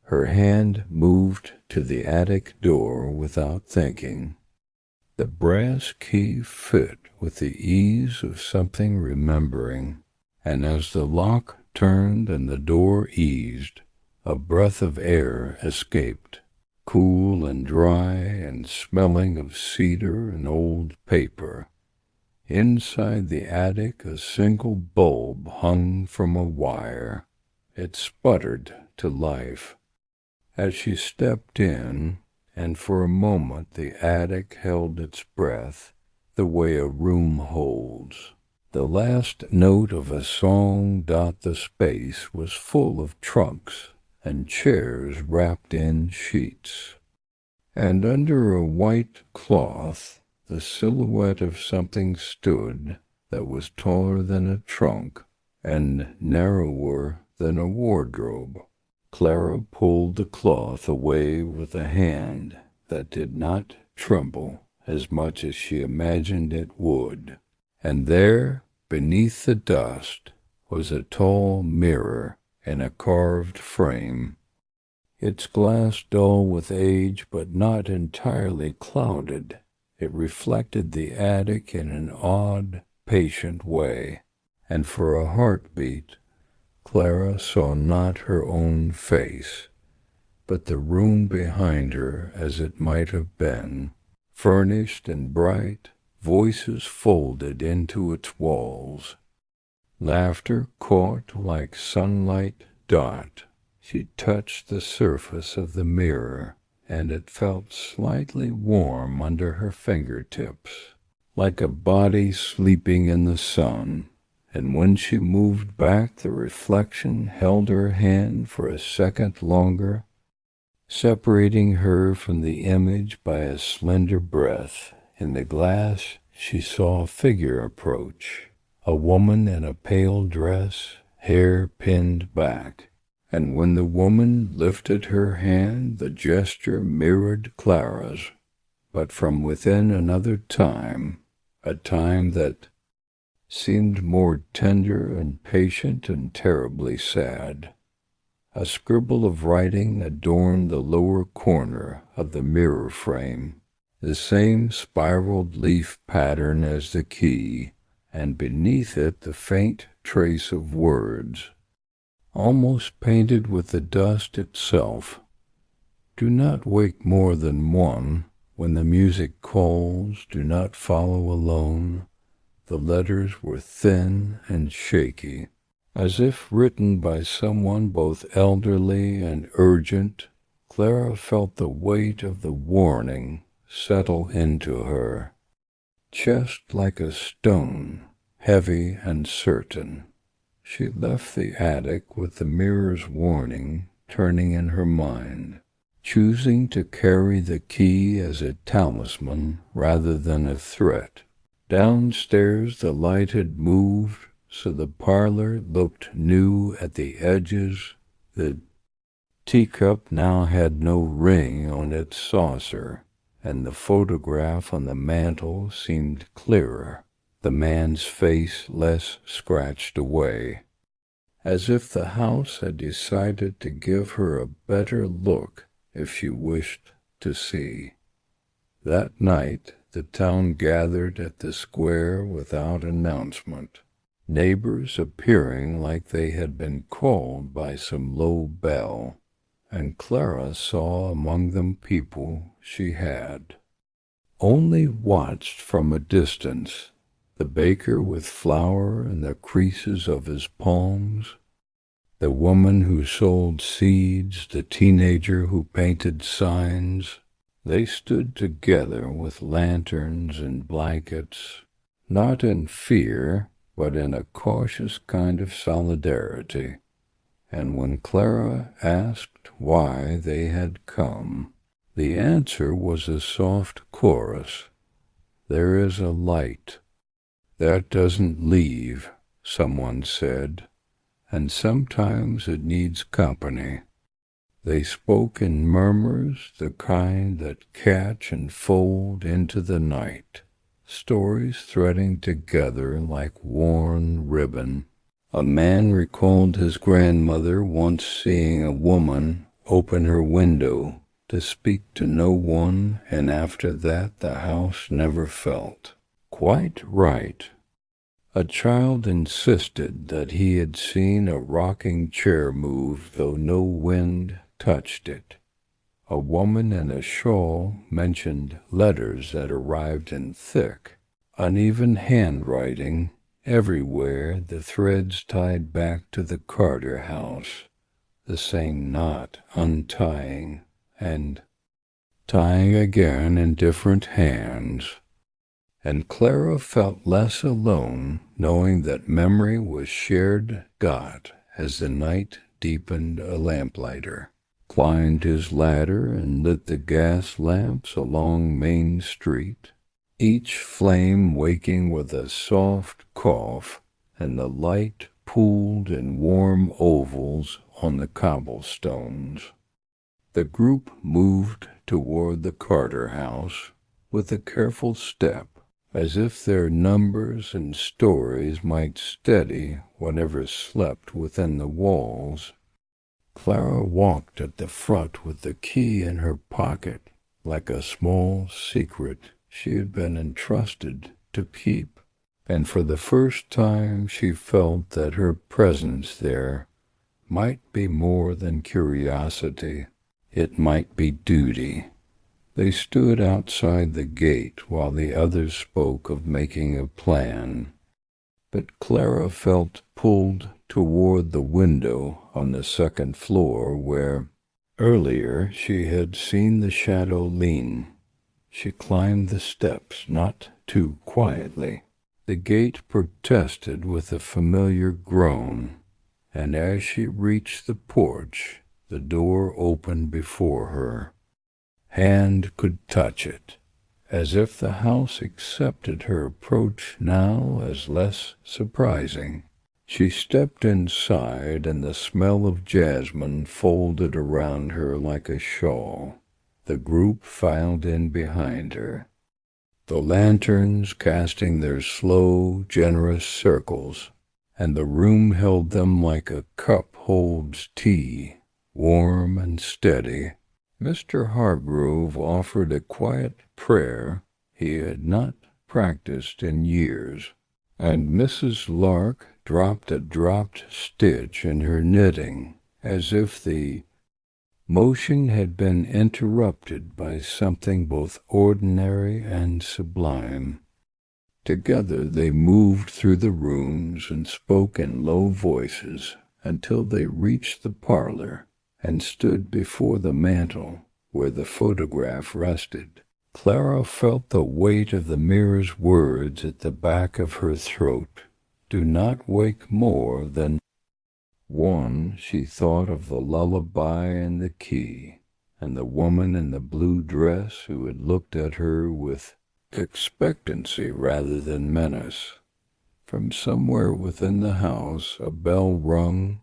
Her hand moved to the attic door without thinking. The brass key fit with the ease of something remembering, and as the lock turned and the door eased, a breath of air escaped, cool and dry and smelling of cedar and old paper. Inside the attic, a single bulb hung from a wire. It sputtered to life. As she stepped in, and for a moment the attic held its breath, the way a room holds. The last note of a song dot the space was full of trunks and chairs wrapped in sheets. And under a white cloth, the silhouette of something stood that was taller than a trunk and narrower than a wardrobe. Clara pulled the cloth away with a hand that did not tremble as much as she imagined it would, and there, beneath the dust, was a tall mirror in a carved frame. Its glass dull with age but not entirely clouded, it reflected the attic in an odd, patient way, and for a heartbeat Clara saw not her own face, but the room behind her as it might have been, furnished and bright, voices folded into its walls. Laughter caught like sunlight dot. She touched the surface of the mirror, and it felt slightly warm under her fingertips, like a body sleeping in the sun. And when she moved back, the reflection held her hand for a second longer, separating her from the image by a slender breath. In the glass, she saw a figure approach, a woman in a pale dress, hair pinned back. And when the woman lifted her hand, the gesture mirrored Clara's, but from within another time, a time that seemed more tender and patient and terribly sad. A scribble of writing adorned the lower corner of the mirror frame, the same spiraled leaf pattern as the key, and beneath it the faint trace of words, almost painted with the dust itself. Do not wake more than one. When the music calls, do not follow alone. The letters were thin and shaky, as if written by someone both elderly and urgent. Clara felt the weight of the warning settle into her, chest like a stone, heavy and certain. She left the attic with the mirror's warning turning in her mind, choosing to carry the key as a talisman rather than a threat. Downstairs the light had moved, so the parlor looked new at the edges. The teacup now had no ring on its saucer, and the photograph on the mantel seemed clearer, the man's face less scratched away, as if the house had decided to give her a better look if she wished to see. That night the town gathered at the square without announcement, neighbors appearing like they had been called by some low bell, and Clara saw among them people she had only watched from a distance, the baker with flour in the creases of his palms, the woman who sold seeds, the teenager who painted signs. They stood together with lanterns and blankets, not in fear, but in a cautious kind of solidarity. And when Clara asked why they had come, the answer was a soft chorus. There is a light that doesn't leave, someone said, and sometimes it needs company. They spoke in murmurs, the kind that catch and fold into the night, stories threading together like worn ribbon. A man recalled his grandmother once seeing a woman open her window to speak to no one, and after that the house never felt quite right. A child insisted that he had seen a rocking chair move, though no wind touched it. A woman in a shawl mentioned letters that arrived in thick, uneven handwriting. Everywhere the threads tied back to the Carter house, the same knot untying and tying again in different hands. And Clara felt less alone, knowing that memory was shared God as the night deepened. A lamplighter climbed his ladder and lit the gas lamps along Main Street, each flame waking with a soft cough, and the light pooled in warm ovals on the cobblestones. The group moved toward the Carter house with a careful step, as if their numbers and stories might steady whatever slept within the walls. Clara walked at the front with the key in her pocket, like a small secret she had been entrusted to keep, and for the first time she felt that her presence there might be more than curiosity. It might be duty. They stood outside the gate while the others spoke of making a plan, but Clara felt pulled toward the window on the second floor where, earlier, she had seen the shadow lean. She climbed the steps, not too quietly. The gate protested with a familiar groan, and as she reached the porch, the door opened before her. Hand could touch it, as if the house accepted her approach now as less surprising. She stepped inside, and the smell of jasmine folded around her like a shawl. The group filed in behind her, the lanterns casting their slow, generous circles, and the room held them like a cup holds tea, warm and steady. Mr. Hargrove offered a quiet prayer he had not practiced in years, and Mrs. Lark dropped a dropped stitch in her knitting, as if the motion had been interrupted by something both ordinary and sublime. Together they moved through the rooms and spoke in low voices until they reached the parlor and stood before the mantel where the photograph rested. Clara felt the weight of the mirror's words at the back of her throat. Do not wake more than one. She thought of the lullaby and the key, and the woman in the blue dress who had looked at her with expectancy rather than menace. From somewhere within the house a bell rung,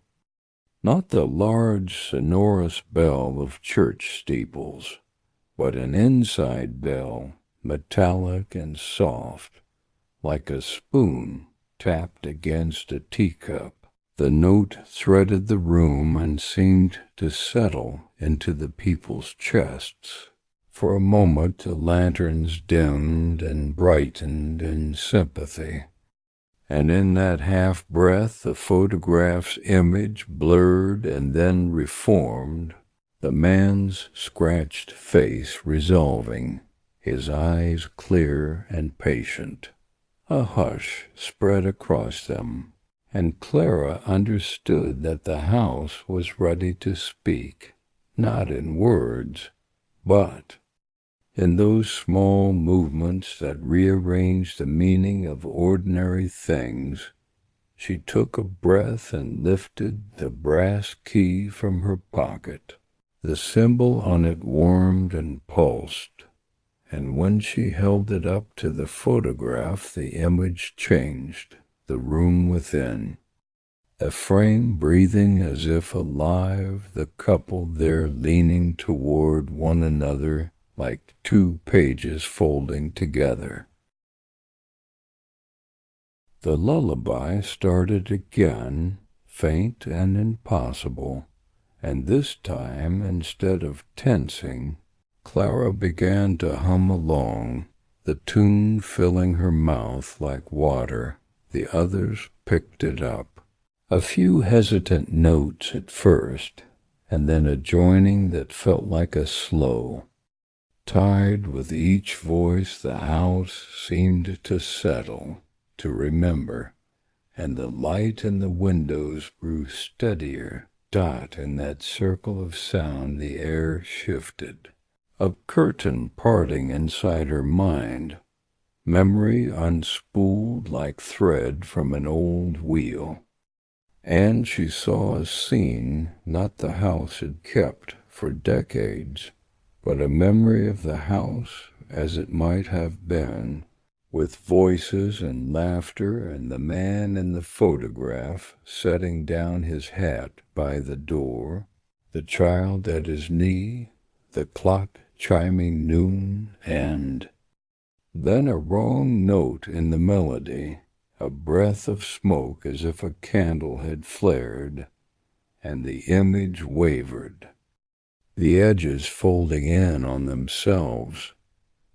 not the large sonorous bell of church steeples, but an inside bell, metallic and soft, like a spoon tapped against a teacup. The note threaded the room and seemed to settle into the people's chests. For a moment the lanterns dimmed and brightened in sympathy, and in that half-breath the photograph's image blurred and then reformed, the man's scratched face resolving, his eyes clear and patient. A hush spread across them, and Clara understood that the house was ready to speak, not in words, but in those small movements that rearrange the meaning of ordinary things. She took a breath and lifted the brass key from her pocket. The symbol on it warmed and pulsed, and when she held it up to the photograph, the image changed, the room within. A frame breathing as if alive, the couple there leaning toward one another like two pages folding together. The lullaby started again, faint and impossible, and this time, instead of tensing, Clara began to hum along, the tune filling her mouth like water. The others picked it up. A few hesitant notes at first, and then a joining that felt like a slow. Tied with each voice, the house seemed to settle, to remember, and the light in the windows grew steadier. Dot in that circle of sound the air shifted. A curtain parting inside her mind, memory unspooled like thread from an old wheel. And she saw a scene not the house had kept for decades, but a memory of the house as it might have been, with voices and laughter and the man in the photograph setting down his hat by the door, the child at his knee, the clock chiming noon, and then a wrong note in the melody, a breath of smoke as if a candle had flared, and the image wavered, the edges folding in on themselves.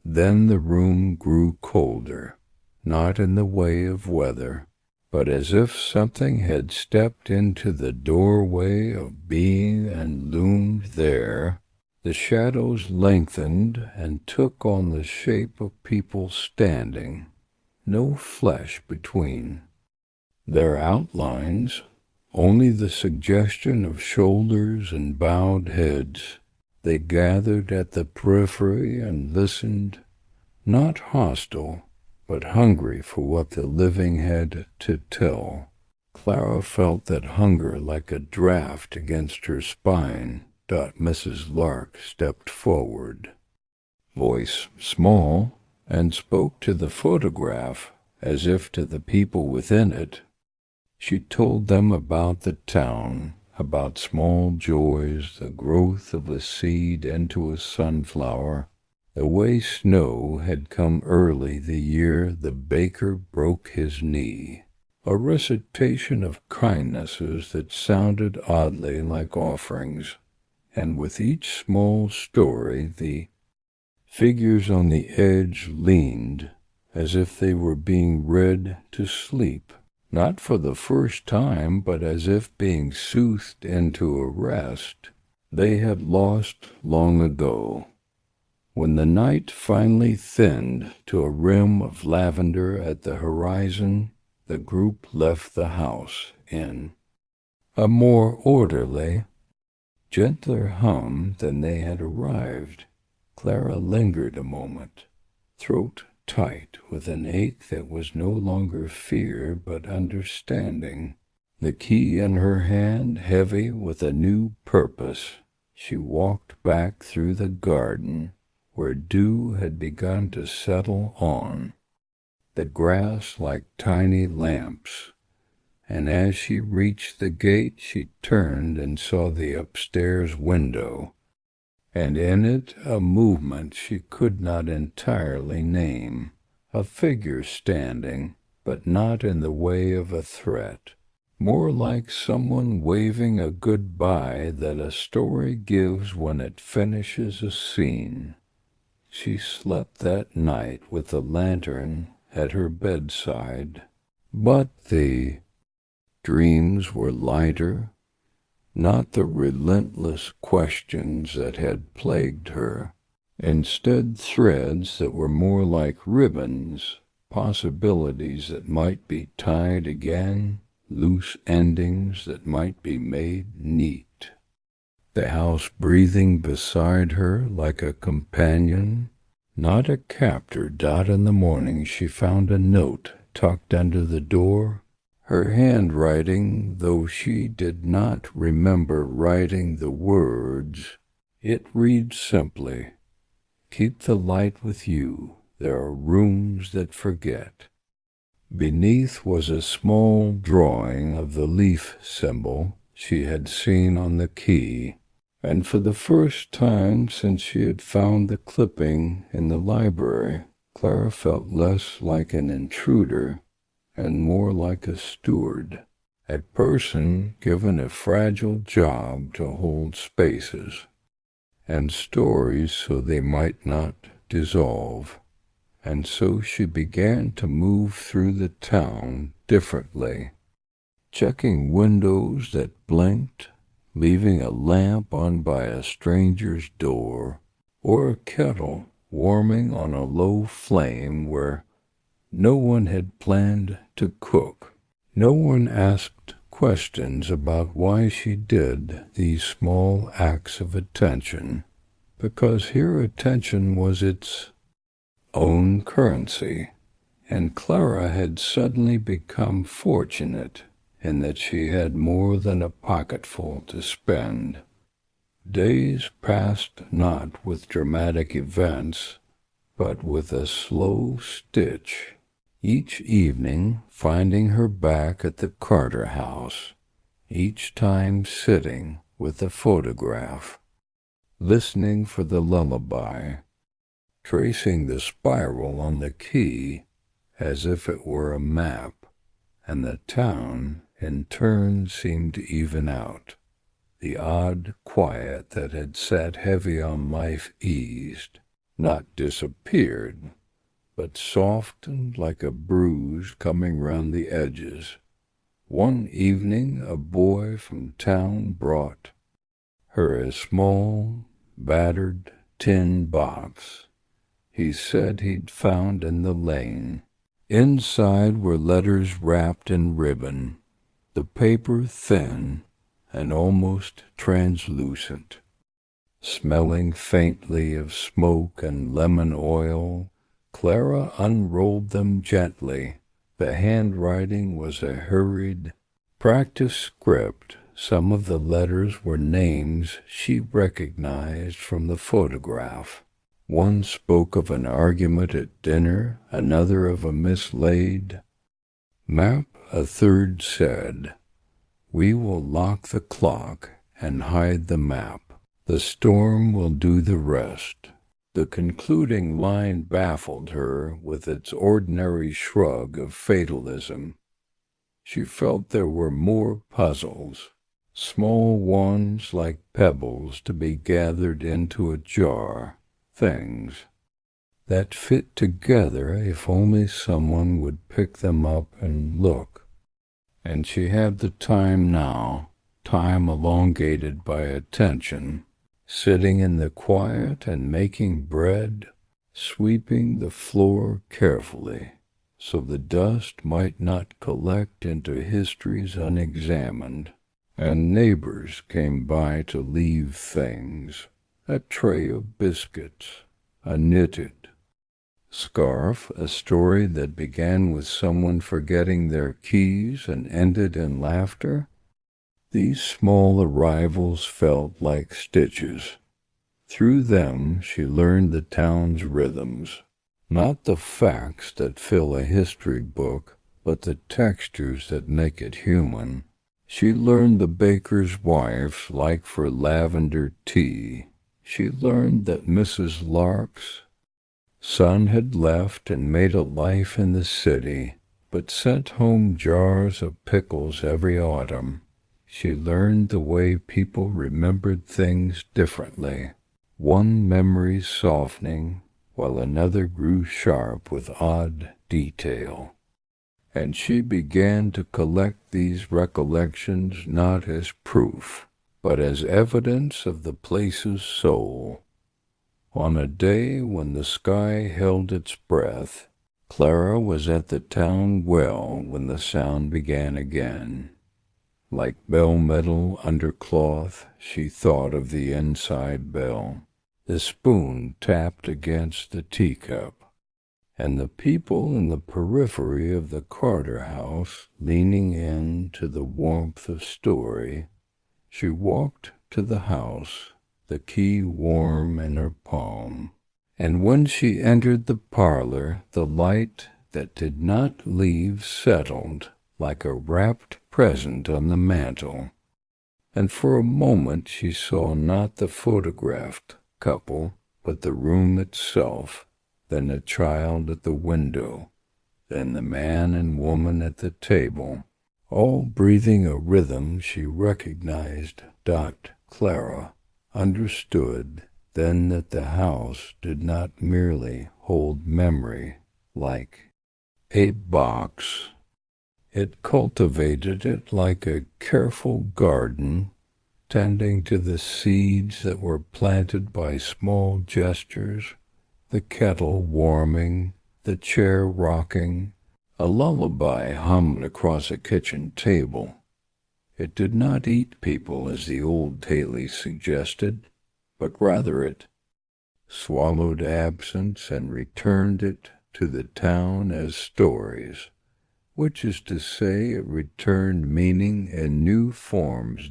Then the room grew colder, not in the way of weather, but as if something had stepped into the doorway of being and loomed there. The shadows lengthened and took on the shape of people standing, no flesh between. Their outlines, only the suggestion of shoulders and bowed heads. They gathered at the periphery and listened, not hostile, but hungry for what the living had to tell. Clara felt that hunger like a draft against her spine. Mrs. Lark stepped forward, voice small, and spoke to the photograph as if to the people within it. She told them about the town, about small joys, the growth of a seed into a sunflower, the way snow had come early the year the baker broke his knee, a recitation of kindnesses that sounded oddly like offerings. And with each small story, the figures on the edge leaned as if they were being read to sleep, not for the first time, but as if being soothed into a rest they had lost long ago. When the night finally thinned to a rim of lavender at the horizon, the group left the house in a more orderly, gentler hum than they had arrived. Clara lingered a moment, throat tight with an ache that was no longer fear but understanding, the key in her hand heavy with a new purpose. She walked back through the garden, where dew had begun to settle on the grass like tiny lamps, and as she reached the gate she turned and saw the upstairs window, and in it a movement she could not entirely name, a figure standing, but not in the way of a threat, more like someone waving a goodbye that a story gives when it finishes a scene. She slept that night with the lantern at her bedside, but the dreams were lighter, not the relentless questions that had plagued her, instead threads that were more like ribbons, possibilities that might be tied again, loose endings that might be made neat. The house breathing beside her like a companion, not a captor. In the morning she found a note tucked under the door, her handwriting, though she did not remember writing the words. It reads simply, "Keep the light with you. There are rooms that forget." Beneath was a small drawing of the leaf symbol she had seen on the key, and for the first time since she had found the clipping in the library, Clara felt less like an intruder and more like a steward, a person given a fragile job to hold spaces and stories so they might not dissolve. And so she began to move through the town differently, checking windows that blinked, leaving a lamp on by a stranger's door, or a kettle warming on a low flame where no one had planned to cook. No one asked questions about why she did these small acts of attention, because here attention was its own currency, and Clara had suddenly become fortunate in that she had more than a pocketful to spend. Days passed not with dramatic events, but with a slow stitch, each evening finding her back at the Carter house, each time sitting with a photograph, listening for the lullaby, tracing the spiral on the key as if it were a map, and the town in turn seemed to even out. The odd quiet that had sat heavy on life eased, not disappeared, but softened like a bruise coming round the edges. One evening a boy from town brought her a small, battered tin box he said he'd found in the lane. Inside were letters wrapped in ribbon, the paper thin and almost translucent, smelling faintly of smoke and lemon oil. Clara unrolled them gently. The handwriting was a hurried, practiced script. Some of the letters were names she recognized from the photograph. One spoke of an argument at dinner, another of a mislaid map. A third said, "We will lock the clock and hide the map. The storm will do the rest." The concluding line baffled her with its ordinary shrug of fatalism. She felt there were more puzzles, small ones like pebbles to be gathered into a jar, things that fit together if only someone would pick them up and look. And she had the time now, time elongated by attention, sitting in the quiet and making bread, sweeping the floor carefully, so the dust might not collect into histories unexamined. And neighbors came by to leave things, a tray of biscuits, a knitted scarf, a story that began with someone forgetting their keys and ended in laughter. These small arrivals felt like stitches. Through them she learned the town's rhythms, not the facts that fill a history book, but the textures that make it human. She learned the baker's wife's like for lavender tea. She learned that Mrs. Lark's son had left and made a life in the city, but sent home jars of pickles every autumn. She learned the way people remembered things differently, one memory softening while another grew sharp with odd detail. And she began to collect these recollections not as proof, but as evidence of the place's soul. On a day when the sky held its breath, Clara was at the town well when the sound began again. Like bell-metal undercloth, she thought of the inside bell. The spoon tapped against the teacup, and the people in the periphery of the Carter house leaning in to the warmth of story. She walked to the house, the key warm in her palm, and when she entered the parlor, the light that did not leave settled like a wrapped present on the mantel, and for a moment she saw not the photographed couple, but the room itself, then a child at the window, then the man and woman at the table, all breathing a rhythm she recognized. Clara understood then that the house did not merely hold memory like a box. It cultivated it like a careful garden, tending to the seeds that were planted by small gestures, the kettle warming, the chair rocking, a lullaby hummed across a kitchen table. It did not eat people as the old Haley suggested, but rather it swallowed absence and returned it to the town as stories, which is to say it returned meaning in new forms.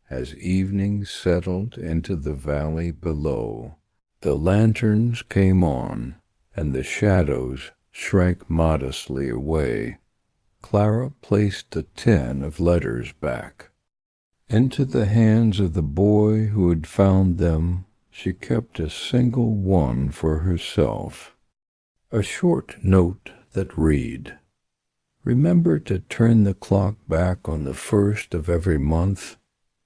As evening settled into the valley below, the lanterns came on, and the shadows shrank modestly away. Clara placed the tin of letters back. Into the hands of the boy who had found them, she kept a single one for herself, a short note that read, "Remember to turn the clock back on the 1st of every month."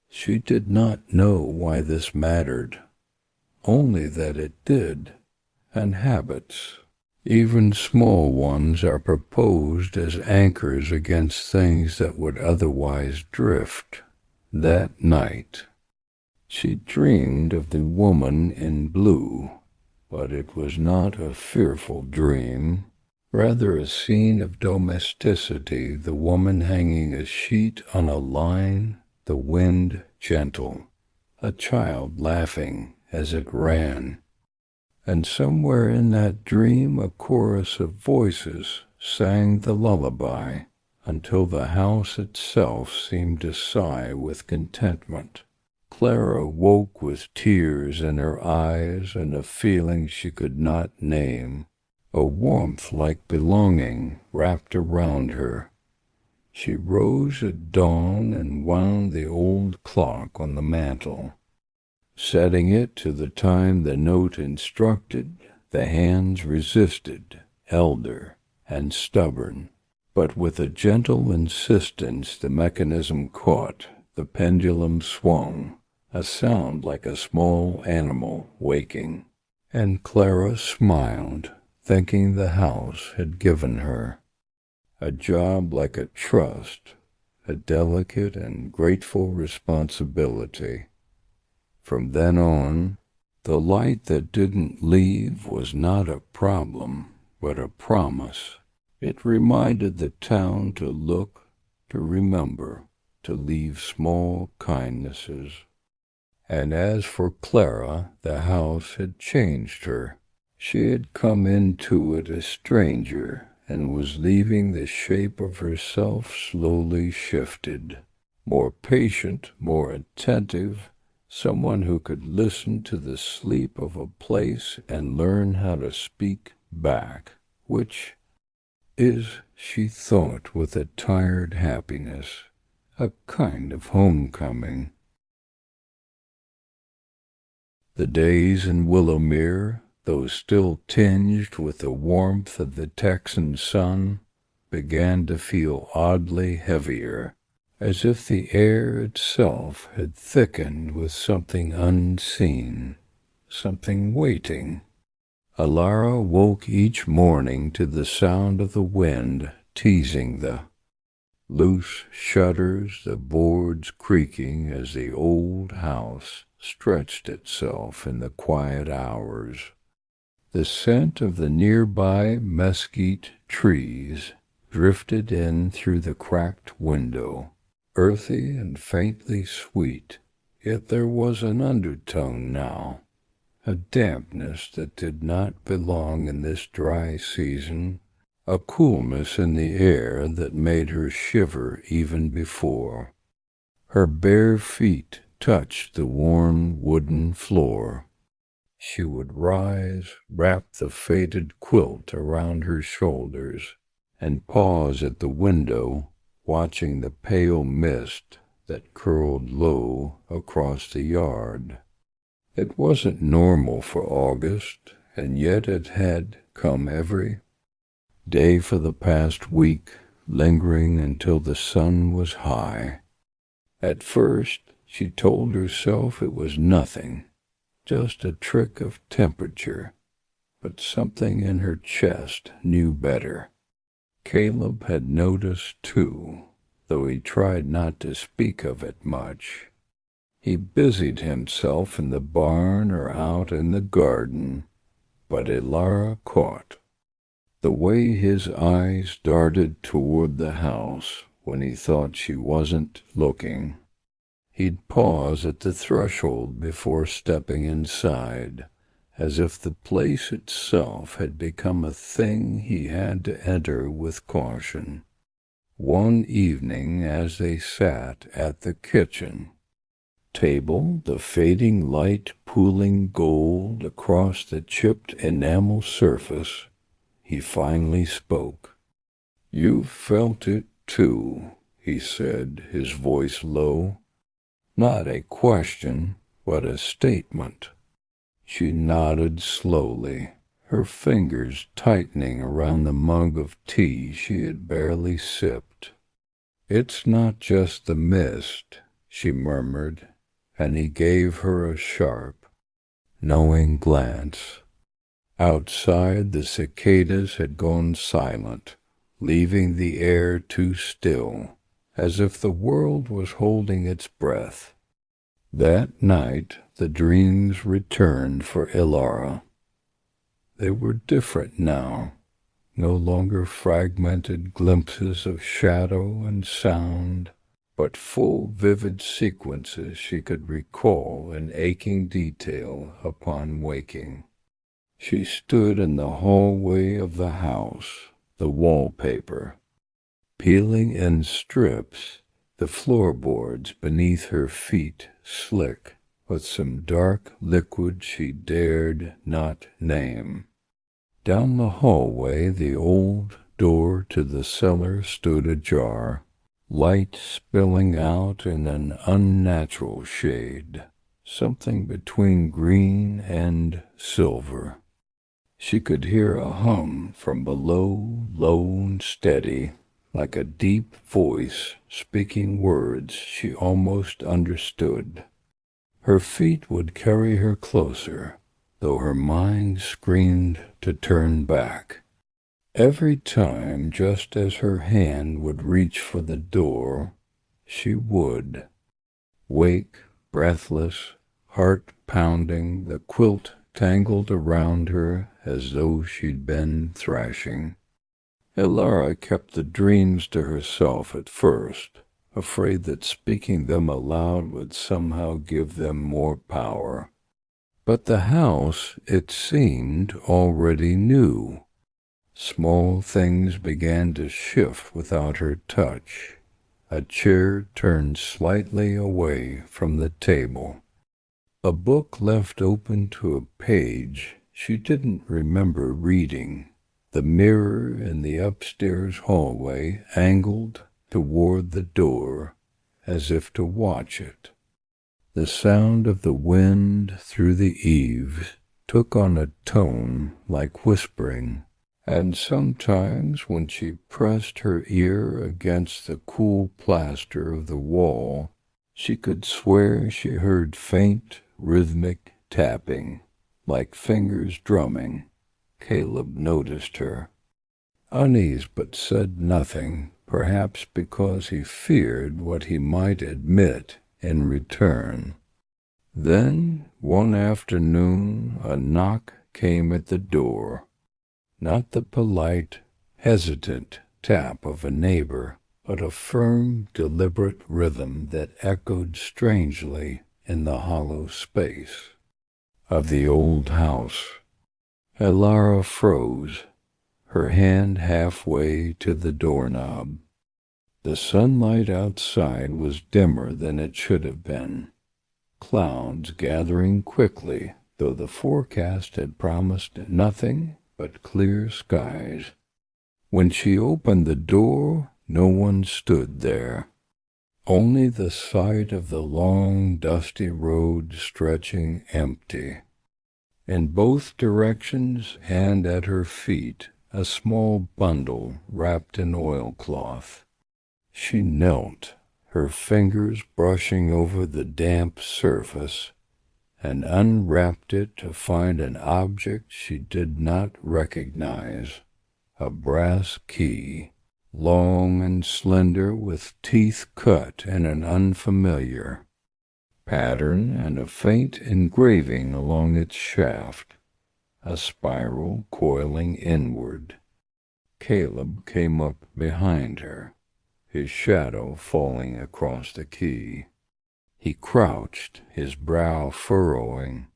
She did not know why this mattered, only that it did, and habits, even small ones, are proposed as anchors against things that would otherwise drift. That night, she dreamed of the woman in blue, but it was not a fearful dream, rather a scene of domesticity, the woman hanging a sheet on a line, the wind gentle, a child laughing as it ran. And somewhere in that dream a chorus of voices sang the lullaby until the house itself seemed to sigh with contentment. Clara woke with tears in her eyes and a feeling she could not name. A warmth like belonging wrapped around her. She rose at dawn and wound the old clock on the mantel, setting it to the time the note instructed. The hands resisted, elder and stubborn, but with a gentle insistence the mechanism caught, the pendulum swung, a sound like a small animal waking, and Clara smiled, thinking the house had given her a job like a trust, a delicate and grateful responsibility. From then on, the light that didn't leave was not a problem, but a promise. It reminded the town to look, to remember, to leave small kindnesses. And as for Clara, the house had changed her. She had come into it a stranger, and was leaving. The shape of herself slowly shifted, more patient, more attentive, someone who could listen to the sleep of a place and learn how to speak back, which is, she thought with a tired happiness, a kind of homecoming. The days in Willowmere, though still tinged with the warmth of the Texan sun, began to feel oddly heavier, as if the air itself had thickened with something unseen, something waiting. Alara woke each morning to the sound of the wind teasing the loose shutters, the boards creaking as the old house stretched itself in the quiet hours. The scent of the nearby mesquite trees drifted in through the cracked window, earthy and faintly sweet, yet there was an undertone now, a dampness that did not belong in this dry season, a coolness in the air that made her shiver even before. Her bare feet touched the worn wooden floor. She would rise, wrap the faded quilt around her shoulders, and pause at the window, watching the pale mist that curled low across the yard. It wasn't normal for August, and yet it had come every day for the past week, lingering until the sun was high. At first, she told herself it was nothing, just a trick of temperature, but something in her chest knew better. Caleb had noticed too, though he tried not to speak of it much. He busied himself in the barn or out in the garden, but Elara caught the way his eyes darted toward the house when he thought she wasn't looking. He'd pause at the threshold before stepping inside, as if the place itself had become a thing he had to enter with caution. One evening as they sat at the kitchen table, the fading light pooling gold across the chipped enamel surface, he finally spoke. "You felt it too," he said, his voice low. Not a question, but a statement. She nodded slowly, her fingers tightening around the mug of tea she had barely sipped. "It's not just the mist," she murmured, and he gave her a sharp, knowing glance. Outside, the cicadas had gone silent, leaving the air too still, as if the world was holding its breath. That night, the dreams returned for Elara. They were different now, no longer fragmented glimpses of shadow and sound, but full, vivid sequences she could recall in aching detail upon waking. She stood in the hallway of the house, the wallpaper, peeling in strips, the floorboards beneath her feet slick with some dark liquid she dared not name. Down the hallway, the old door to the cellar stood ajar, light spilling out in an unnatural shade, something between green and silver. She could hear a hum from below, low and steady, like a deep voice speaking words she almost understood. Her feet would carry her closer, though her mind screamed to turn back. Every time, just as her hand would reach for the door, she would wake, breathless, heart pounding, the quilt tangled around her as though she'd been thrashing. Elara kept the dreams to herself at first, afraid that speaking them aloud would somehow give them more power. But the house, it seemed, already knew. Small things began to shift without her touch. A chair turned slightly away from the table. A book left open to a page she didn't remember reading. The mirror in the upstairs hallway angled toward the door, as if to watch it. The sound of the wind through the eaves took on a tone like whispering, and sometimes when she pressed her ear against the cool plaster of the wall, she could swear she heard faint, rhythmic tapping, like fingers drumming. Caleb noticed her. Uneasy, but said nothing, perhaps because he feared what he might admit in return. Then, one afternoon, a knock came at the door. Not the polite, hesitant tap of a neighbor, but a firm, deliberate rhythm that echoed strangely in the hollow space of the old house. Elara froze, her hand halfway to the doorknob. The sunlight outside was dimmer than it should have been, clouds gathering quickly, though the forecast had promised nothing but clear skies. When she opened the door, no one stood there. Only the sight of the long, dusty road stretching empty. In both directions and at her feet, a small bundle wrapped in oilcloth. She knelt, her fingers brushing over the damp surface, and unwrapped it to find an object she did not recognize, a brass key, long and slender with teeth cut in an unfamiliar pattern and a faint engraving along its shaft, a spiral coiling inward. Caleb came up behind her, his shadow falling across the key. He crouched, his brow furrowing.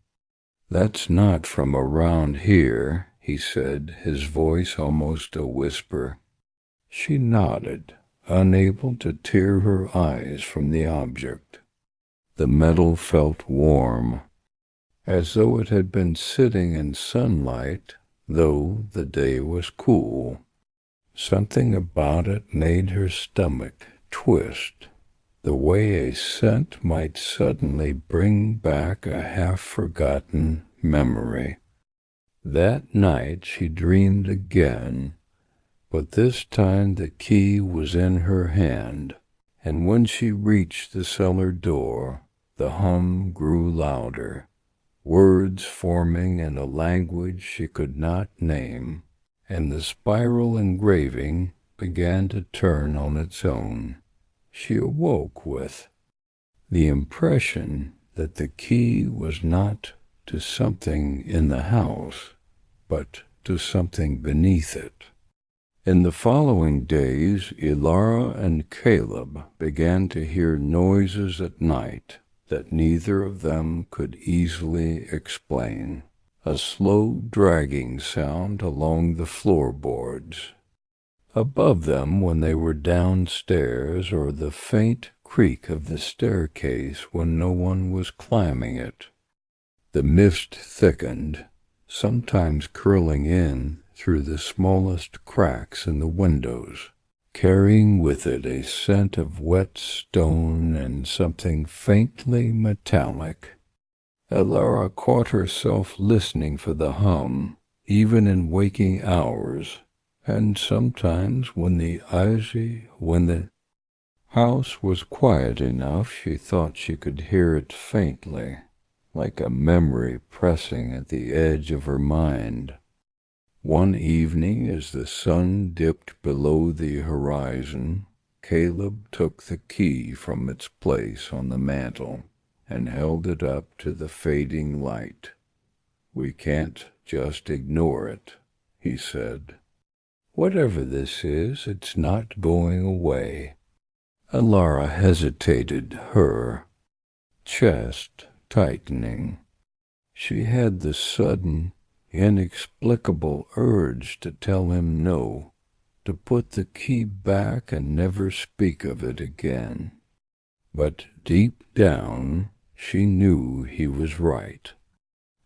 "That's not from around here," he said, his voice almost a whisper. She nodded, unable to tear her eyes from the object. The metal felt warm, as though it had been sitting in sunlight, though the day was cool. Something about it made her stomach twist, the way a scent might suddenly bring back a half-forgotten memory. That night she dreamed again, but this time the key was in her hand, and when she reached the cellar door, the hum grew louder, words forming in a language she could not name, and the spiral engraving began to turn on its own. She awoke with the impression that the key was not to something in the house, but to something beneath it. In the following days, Ilara and Caleb began to hear noises at night that neither of them could easily explain. A slow dragging sound along the floorboards above them when they were downstairs, or the faint creak of the staircase when no one was climbing it. The mist thickened, sometimes curling in through the smallest cracks in the windows, carrying with it a scent of wet stone and something faintly metallic. Ilara caught herself listening for the hum, even in waking hours, and sometimes when the house was quiet enough, she thought she could hear it faintly, like a memory pressing at the edge of her mind. One evening, as the sun dipped below the horizon, Caleb took the key from its place on the mantel and held it up to the fading light. "We can't just ignore it," he said. "Whatever this is, it's not going away." Ilara hesitated, her chest tightening. She had the sudden, inexplicable urge to tell him no, to put the key back and never speak of it again. But deep down, she knew he was right.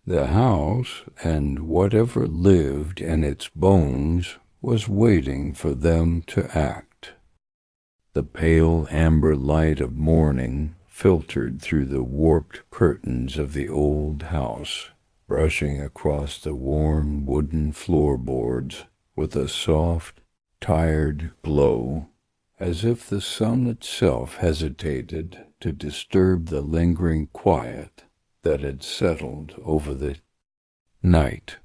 The house, and whatever lived in its bones, was waiting for them to act. The pale amber light of morning filtered through the warped curtains of the old house, brushing across the worn wooden floorboards with a soft, tired glow, as if the sun itself hesitated to disturb the lingering quiet that had settled over the night.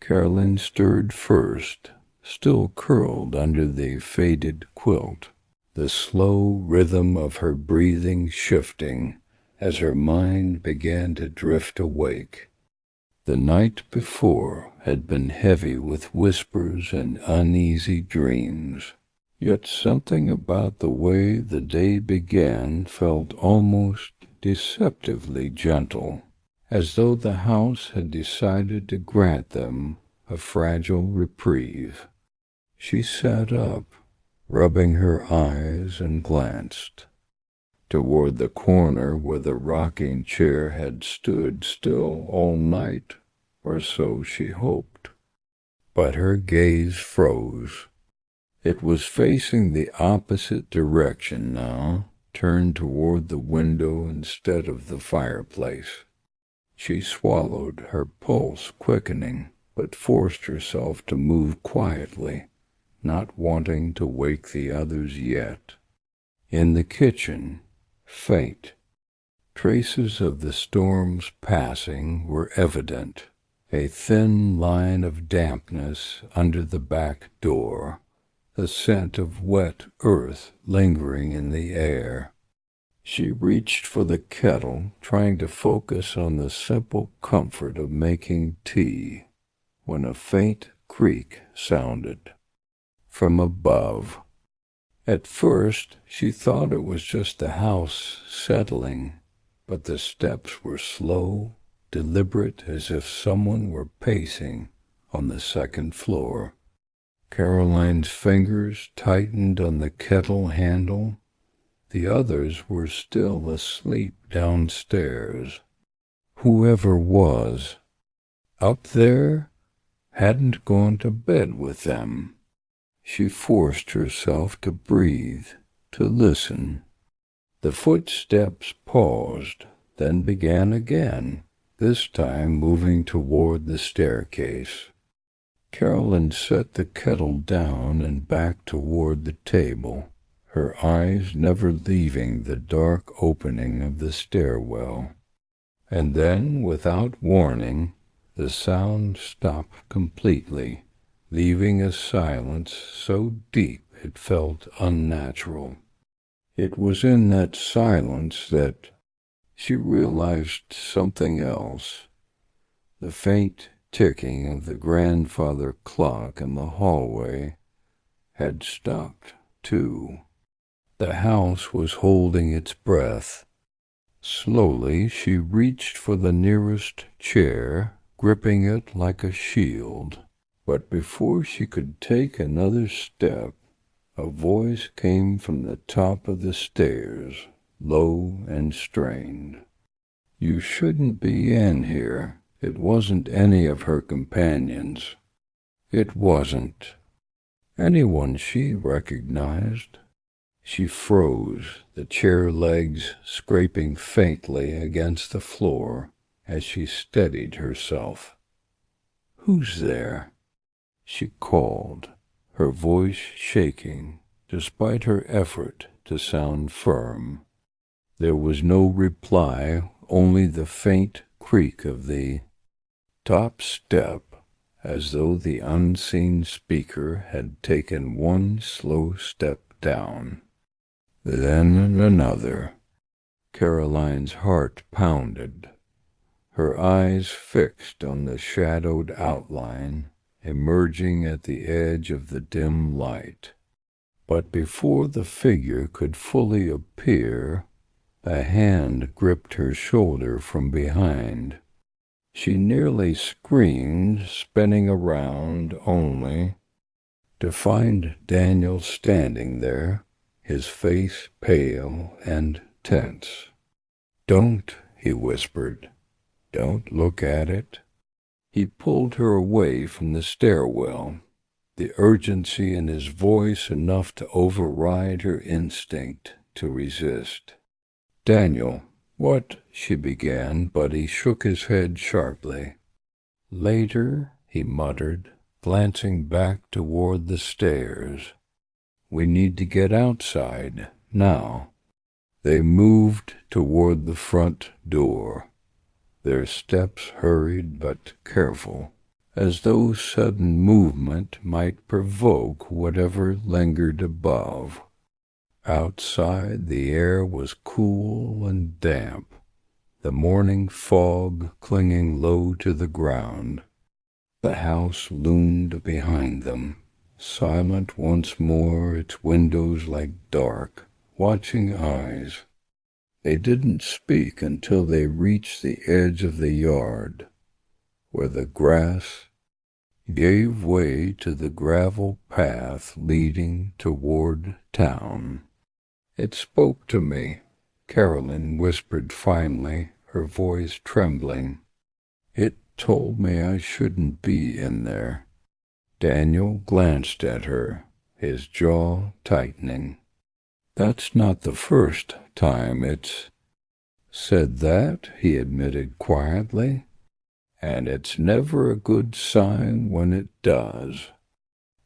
Carolyn stirred first, still curled under the faded quilt, the slow rhythm of her breathing shifting as her mind began to drift awake. The night before had been heavy with whispers and uneasy dreams, yet something about the way the day began felt almost deceptively gentle, as though the house had decided to grant them a fragile reprieve. She sat up, rubbing her eyes, and glanced toward the corner where the rocking chair had stood still all night, or so she hoped. But her gaze froze. It was facing the opposite direction now, turned toward the window instead of the fireplace. She swallowed, her pulse quickening. but forced herself to move quietly, not wanting to wake the others yet. In the kitchen, faint. Traces of the storm's passing were evident, a thin line of dampness under the back door, the scent of wet earth lingering in the air. She reached for the kettle, trying to focus on the simple comfort of making tea, when a faint creak sounded from above. At first, she thought it was just the house settling, but the steps were slow, deliberate, as if someone were pacing on the second floor. Caroline's fingers tightened on the kettle handle. The others were still asleep downstairs. Whoever was up there hadn't gone to bed with them. She forced herself to breathe, to listen. The footsteps paused, then began again, this time moving toward the staircase. Caroline set the kettle down and back toward the table, her eyes never leaving the dark opening of the stairwell. And then, without warning, the sound stopped completely, leaving a silence so deep it felt unnatural. It was in that silence that she realized something else. The faint ticking of the grandfather clock in the hallway had stopped, too. The house was holding its breath. Slowly she reached for the nearest chair, gripping it like a shield. But before she could take another step, a voice came from the top of the stairs, low and strained. "You shouldn't be in here." It wasn't any of her companions. It wasn't anyone she recognized. She froze, the chair legs scraping faintly against the floor as she steadied herself. "Who's there?" she called, her voice shaking, despite her effort to sound firm. There was no reply, only the faint creak of the top step, as though the unseen speaker had taken one slow step down. Then another. Caroline's heart pounded, her eyes fixed on the shadowed outline emerging at the edge of the dim light. But before the figure could fully appear, a hand gripped her shoulder from behind. She nearly screamed, spinning around only to find Daniel standing there, his face pale and tense. "Don't," he whispered. "Don't look at it." He pulled her away from the stairwell, the urgency in his voice enough to override her instinct to resist. "Daniel, what?" she began, but he shook his head sharply. "Later," he muttered, glancing back toward the stairs. "We need to get outside, now." They moved toward the front door, their steps hurried but careful, as though sudden movement might provoke whatever lingered above. Outside, the air was cool and damp, the morning fog clinging low to the ground. The house loomed behind them, silent once more, its windows like dark, watching eyes. They didn't speak until they reached the edge of the yard, where the grass gave way to the gravel path leading toward town. "It spoke to me," Caroline whispered finally, her voice trembling. "It told me I shouldn't be in there." Daniel glanced at her, his jaw tightening. "That's not the first time it's said that," he admitted quietly. and it's never a good sign when it does.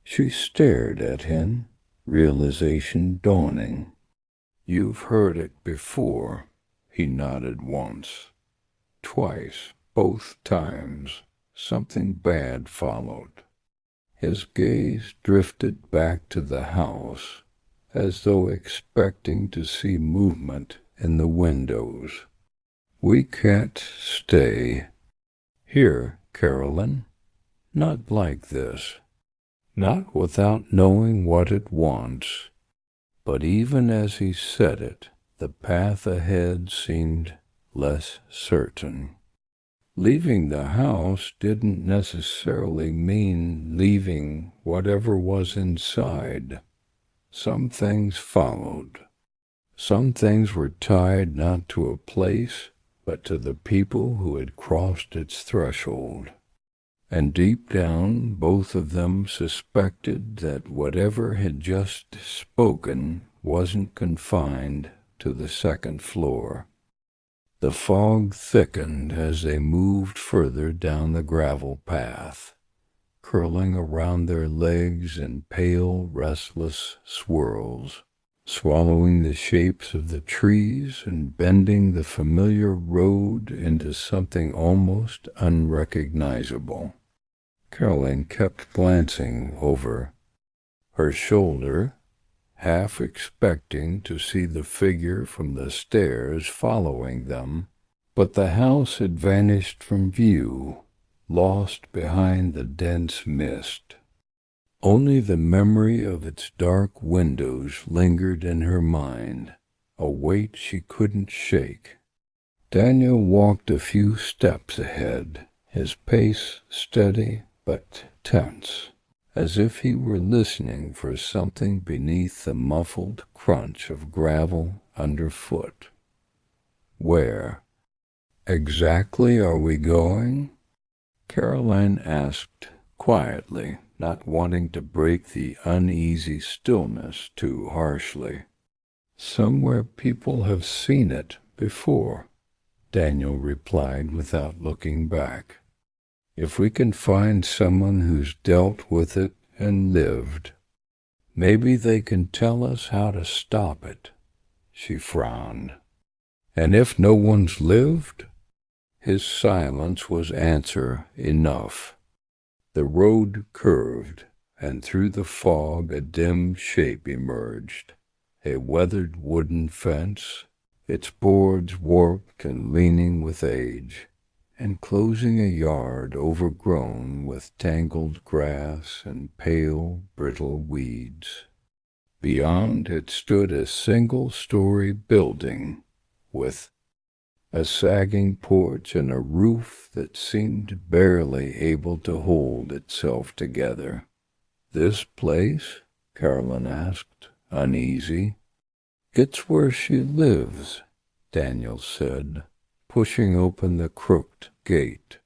She stared at him, realization dawning. You've heard it before, he nodded once. Twice, both times, something bad followed. His gaze drifted back to the house, as though expecting to see movement in the windows. We can't stay here, Carolyn. Not like this. Not without knowing what it wants. But even as he said it, the path ahead seemed less certain. Leaving the house didn't necessarily mean leaving whatever was inside. Some things followed. Some things were tied not to a place, but to the people who had crossed its threshold. And deep down, both of them suspected that whatever had just spoken wasn't confined to the second floor. The fog thickened as they moved further down the gravel path, curling around their legs in pale, restless swirls, swallowing the shapes of the trees and bending the familiar road into something almost unrecognizable. Caroline kept glancing over her shoulder, half expecting to see the figure from the stairs following them, but the house had vanished from view, lost behind the dense mist. Only the memory of its dark windows lingered in her mind, a weight she couldn't shake. Daniel walked a few steps ahead, his pace steady but tense, as if he were listening for something beneath the muffled crunch of gravel underfoot. Where exactly are we going? Caroline asked quietly, not wanting to break the uneasy stillness too harshly. Somewhere people have seen it before, Daniel replied without looking back. If we can find someone who's dealt with it and lived, maybe they can tell us how to stop it. She frowned. And if no one's lived? His silence was answer enough. The road curved, and through the fog a dim shape emerged, a weathered wooden fence, its boards warped and leaning with age, enclosing a yard overgrown with tangled grass and pale, brittle weeds. Beyond it stood a single-story building with a sagging porch and a roof that seemed barely able to hold itself together. This place? Carolyn asked, uneasy. It's where she lives, Daniel said, pushing open the crooked gate.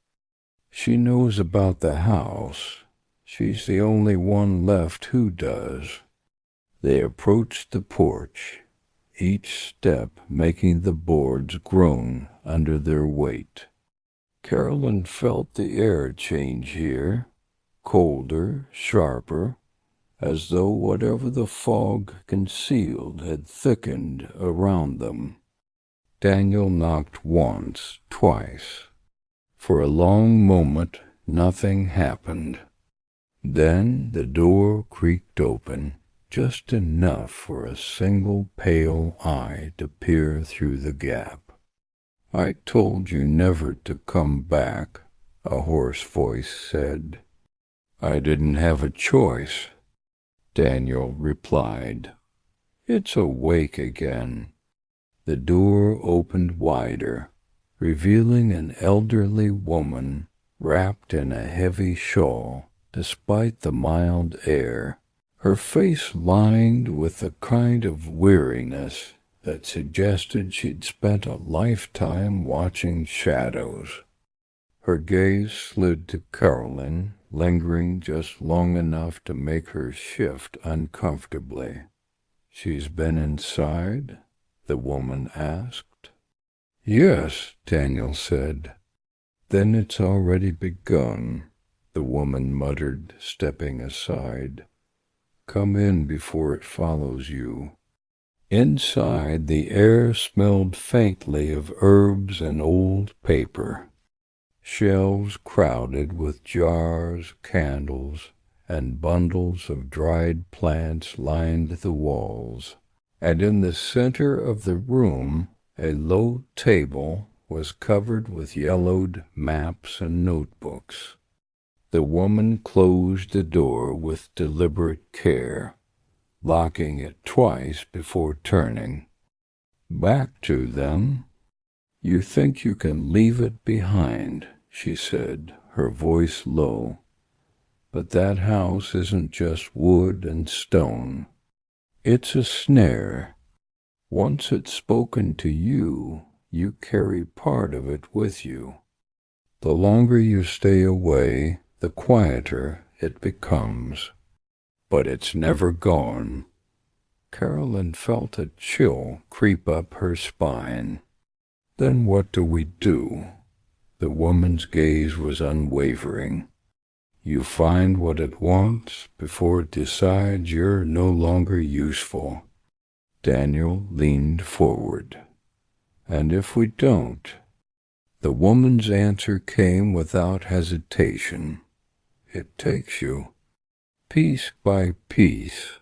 She knows about the house. She's the only one left who does. They approached the porch, each step making the boards groan under their weight. Carolyn felt the air change here, colder, sharper, as though whatever the fog concealed had thickened around them. Daniel knocked once, twice. For a long moment, nothing happened. Then the door creaked open, just enough for a single pale eye to peer through the gap. I told you never to come back, a hoarse voice said. I didn't have a choice, Daniel replied. It's awake again. The door opened wider, revealing an elderly woman wrapped in a heavy shawl, despite the mild air, her face lined with a kind of weariness that suggested she'd spent a lifetime watching shadows. Her gaze slid to Caroline, lingering just long enough to make her shift uncomfortably. She's been inside? The woman asked. Yes, Daniel said. Then it's already begun, the woman muttered, stepping aside. Come in before it follows you. Inside, the air smelled faintly of herbs and old paper. Shelves crowded with jars, candles, and bundles of dried plants lined the walls. And in the center of the room, a low table was covered with yellowed maps and notebooks. The woman closed the door with deliberate care, locking it twice before turning. Back to them. You think you can leave it behind, she said, her voice low. But that house isn't just wood and stone. It's a snare. Once it's spoken to you, you carry part of it with you. The longer you stay away, the quieter it becomes. But it's never gone. Carolyn felt a chill creep up her spine. Then what do we do? The woman's gaze was unwavering. You find what it wants before it decides you're no longer useful. Daniel leaned forward. And if we don't? The woman's answer came without hesitation. It takes you, piece by piece,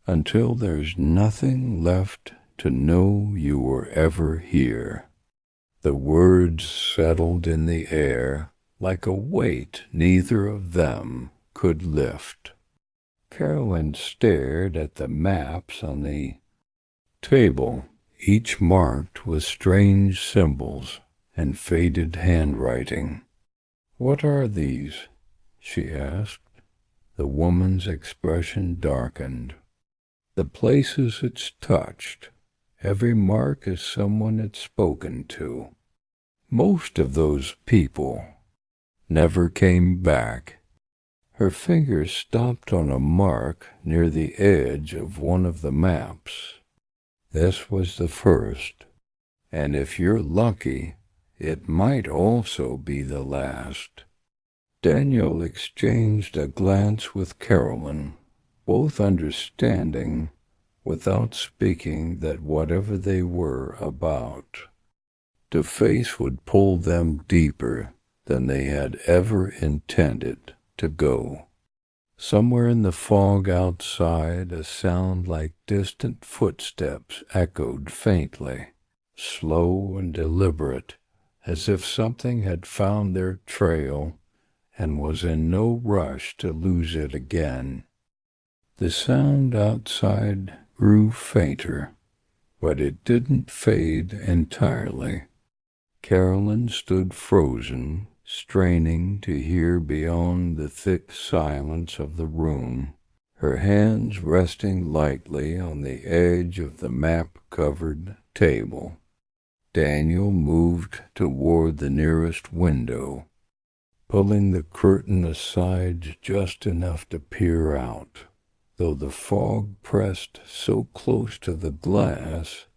until there's nothing left to know you were ever here. The words settled in the air like a weight neither of them could lift. Carolyn stared at the maps on the table, each marked with strange symbols and faded handwriting. What are these? She asked. The woman's expression darkened. The places it's touched. Every mark is someone it's spoken to. Most of those people never came back. Her fingers stopped on a mark near the edge of one of the maps. This was the first, and if you're lucky, it might also be the last. Daniel exchanged a glance with Carolyn, both understanding, without speaking, that whatever they were about, the face would pull them deeper than they had ever intended to go. Somewhere in the fog outside, a sound like distant footsteps echoed faintly, slow and deliberate, as if something had found their trail and was in no rush to lose it again. The sound outside grew fainter, but it didn't fade entirely. Carolyn stood frozen, straining to hear beyond the thick silence of the room, her hands resting lightly on the edge of the map-covered table. Daniel moved toward the nearest window, pulling the curtain aside just enough to peer out, though the fog pressed so close to the glass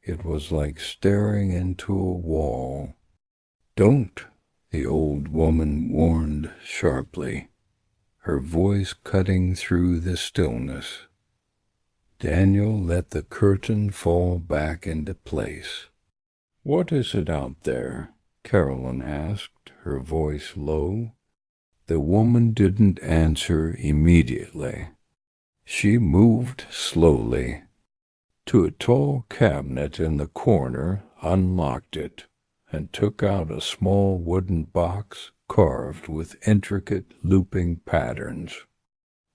it was like staring into a wall. Don't, the old woman warned sharply, her voice cutting through the stillness. Daniel let the curtain fall back into place. What is it out there? Carolyn asked, her voice low. The woman didn't answer immediately. She moved slowly to a tall cabinet in the corner, unlocked it, and took out a small wooden box carved with intricate looping patterns.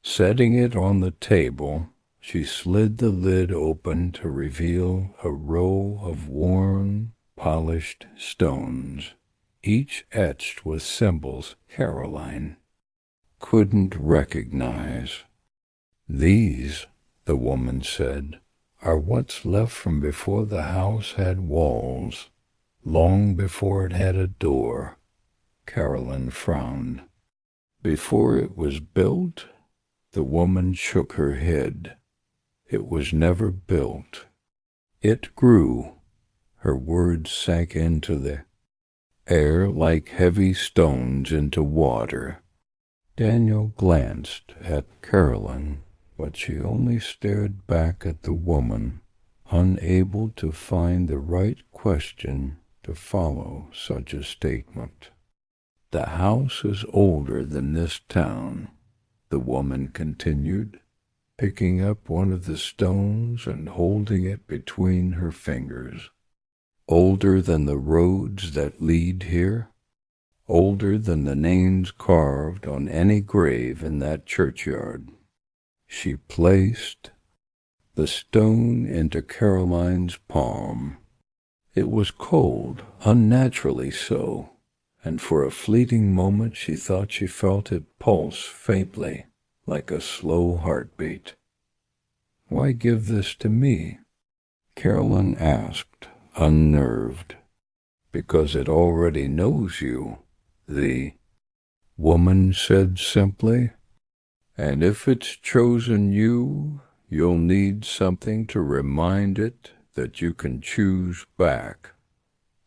Setting it on the table, she slid the lid open to reveal a row of worn, polished stones, each etched with symbols Caroline couldn't recognize. These, the woman said, are what's left from before the house had walls, long before it had a door. Carolyn frowned. Before it was built? The woman shook her head. It was never built. It grew. Her words sank into the air like heavy stones into water. Daniel glanced at Carolyn, but she only stared back at the woman, unable to find the right question to follow such a statement. The house is older than this town, the woman continued, picking up one of the stones and holding it between her fingers. Older than the roads that lead here, older than the names carved on any grave in that churchyard. She placed the stone into Caroline's palm. It was cold, unnaturally so, and for a fleeting moment she thought she felt it pulse faintly, like a slow heartbeat. "Why give this to me?" Caroline asked, unnerved. "Because it already knows you," the woman said simply. "And if it's chosen you, you'll need something to remind it that you can choose back."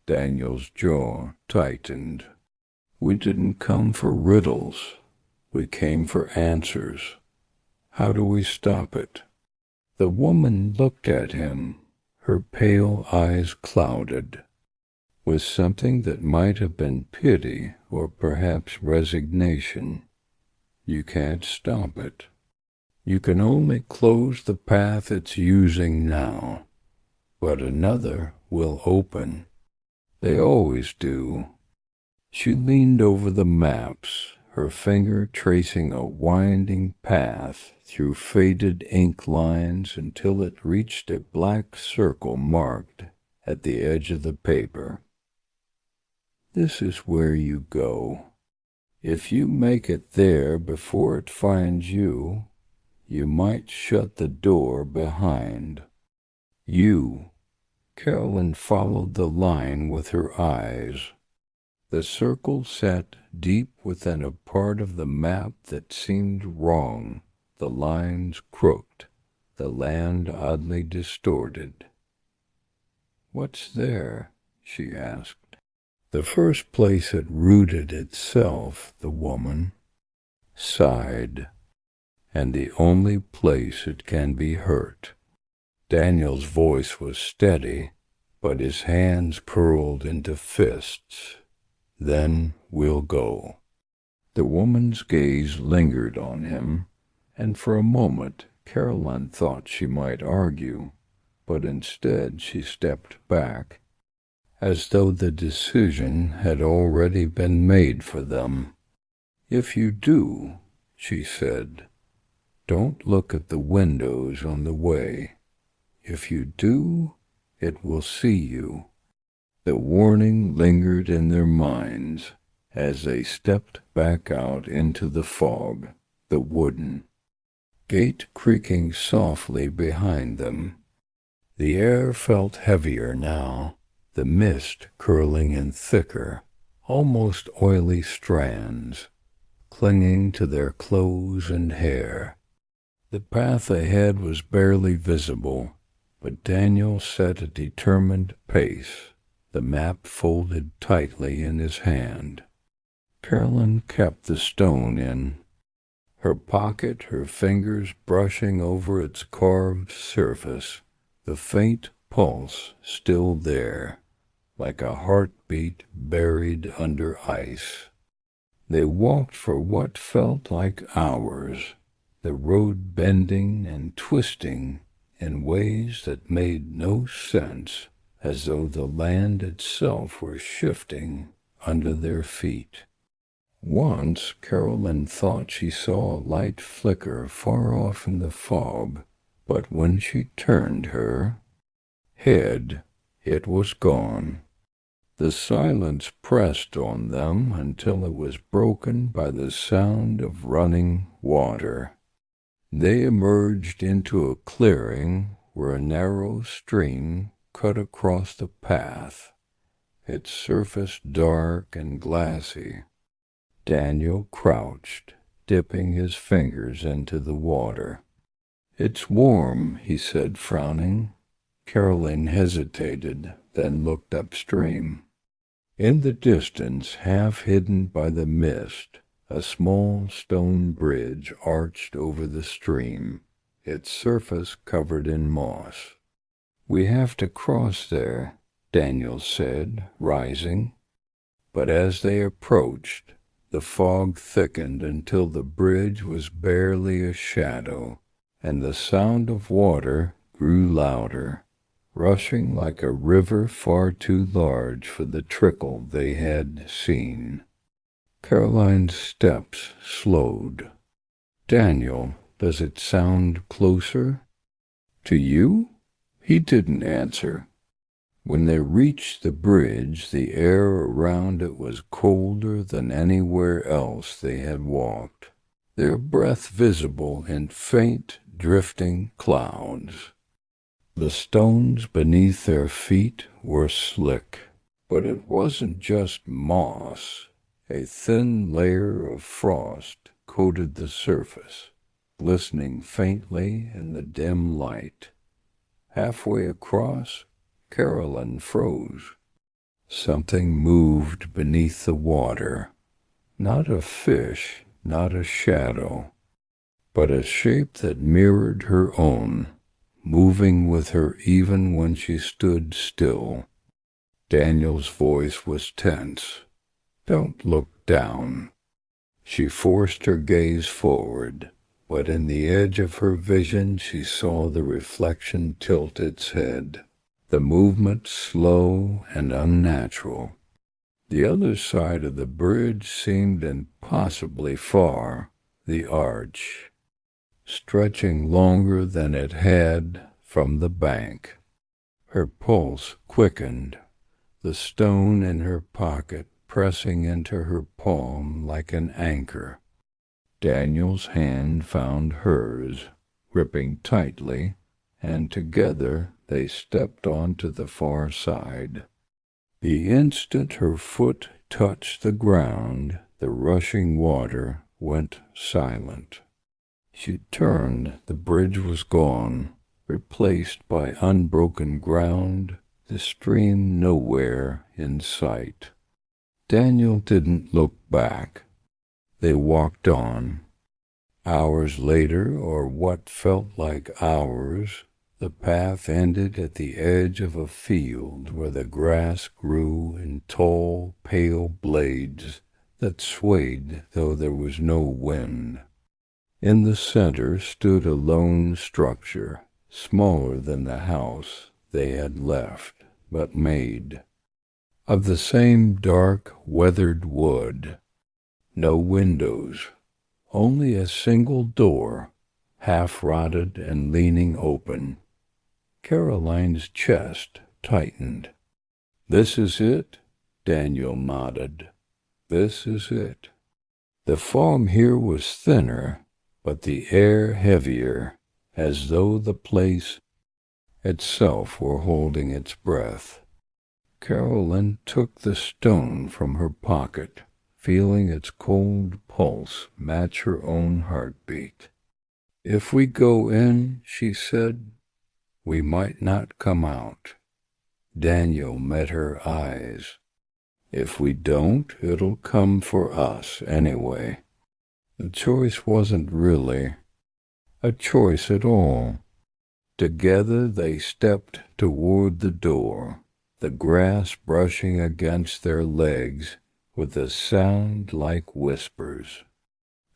Daniel's jaw tightened. "We didn't come for riddles. We came for answers. How do we stop it?" The woman looked at him, her pale eyes clouded with something that might have been pity or perhaps resignation. "You can't stop it. You can only close the path it's using now, but another will open. They always do." She leaned over the maps, her finger tracing a winding path through faded ink lines until it reached a black circle marked at the edge of the paper. "This is where you go. If you make it there before it finds you, you might shut the door behind you." Carolyn followed the line with her eyes. The circle sat deep within a part of the map that seemed wrong, the lines crooked, the land oddly distorted. "What's there?" she asked. "The first place it rooted itself," the woman sighed, "and the only place it can be hurt." Daniel's voice was steady, but his hands curled into fists. "Then we'll go." The woman's gaze lingered on him, and for a moment Caroline thought she might argue, but instead she stepped back, as though the decision had already been made for them. "If you do," she said, "don't look at the windows on the way. If you do, it will see you." The warning lingered in their minds as they stepped back out into the fog, the wooden gate creaking softly behind them. The air felt heavier now, the mist curling in thicker, almost oily strands, clinging to their clothes and hair. The path ahead was barely visible, but Daniel set a determined pace, the map folded tightly in his hand. Carolyn kept the stone in her pocket, her fingers brushing over its carved surface, the faint pulse still there, like a heartbeat buried under ice. They walked for what felt like hours, the road bending and twisting in ways that made no sense, as though the land itself were shifting under their feet. Once Carolyn thought she saw a light flicker far off in the fog, but when she turned her head, it was gone. The silence pressed on them until it was broken by the sound of running water. They emerged into a clearing where a narrow stream cut across the path, its surface dark and glassy. Daniel crouched, dipping his fingers into the water. "It's warm," he said, frowning. Caroline hesitated, then looked upstream. In the distance, half hidden by the mist, a small stone bridge arched over the stream, its surface covered in moss. "We have to cross there," Daniel said, rising. But as they approached, the fog thickened until the bridge was barely a shadow, and the sound of water grew louder, rushing like a river far too large for the trickle they had seen. Caroline's steps slowed. "Daniel, does it sound closer?" "To you?" He didn't answer. When they reached the bridge, the air around it was colder than anywhere else they had walked, their breath visible in faint, drifting clouds. The stones beneath their feet were slick, but it wasn't just moss. A thin layer of frost coated the surface, glistening faintly in the dim light. Halfway across, Caroline froze. Something moved beneath the water. Not a fish, not a shadow, but a shape that mirrored her own, moving with her even when she stood still. Daniel's voice was tense. "Don't look down." She forced her gaze forward, but in the edge of her vision she saw the reflection tilt its head, the movement slow and unnatural. The other side of the bridge seemed impossibly far, the arch, stretching longer than it had from the bank. Her pulse quickened, the stone in her pocket pressing into her palm like an anchor. Daniel's hand found hers, gripping tightly, and together they stepped onto the far side. The instant her foot touched the ground, the rushing water went silent. She turned, the bridge was gone, replaced by unbroken ground, the stream nowhere in sight. Daniel didn't look back. They walked on. Hours later, or what felt like hours, the path ended at the edge of a field where the grass grew in tall, pale blades that swayed though there was no wind. In the center stood a lone structure, smaller than the house they had left, but made of the same dark, weathered wood. No windows, only a single door, half-rotted and leaning open. Caroline's chest tightened. "This is it?" Daniel nodded. "This is it." The fog here was thinner, but the air heavier, as though the place itself were holding its breath. Caroline took the stone from her pocket, feeling its cold pulse match her own heartbeat. "If we go in," she said, "we might not come out." Daniel met her eyes. "If we don't, it'll come for us anyway." The choice wasn't really a choice at all. Together they stepped toward the door, the grass brushing against their legs with a sound like whispers.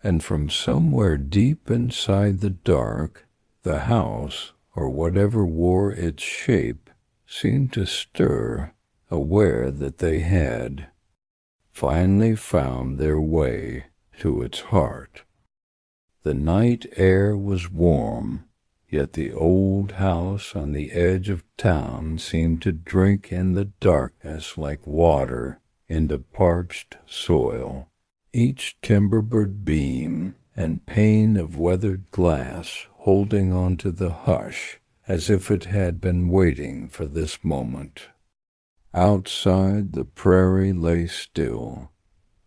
And from somewhere deep inside the dark, the house, or whatever wore its shape, seemed to stir, aware that they had finally found their way to its heart. The night air was warm, yet the old house on the edge of town seemed to drink in the darkness like water into parched soil. Each timber-board beam and pane of weathered glass holding on to the hush as if it had been waiting for this moment. Outside, the prairie lay still,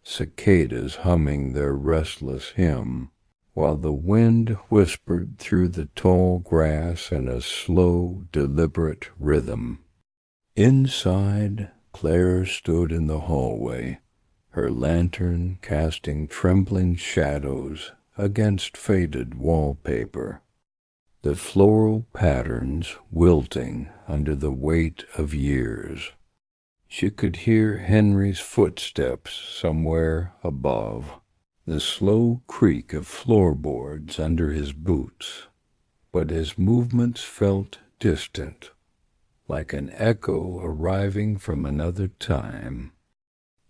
cicadas humming their restless hymn, while the wind whispered through the tall grass in a slow, deliberate rhythm. Inside, Claire stood in the hallway, her lantern casting trembling shadows against faded wallpaper, the floral patterns wilting under the weight of years. She could hear Henry's footsteps somewhere above, the slow creak of floorboards under his boots, but his movements felt distant, like an echo arriving from another time.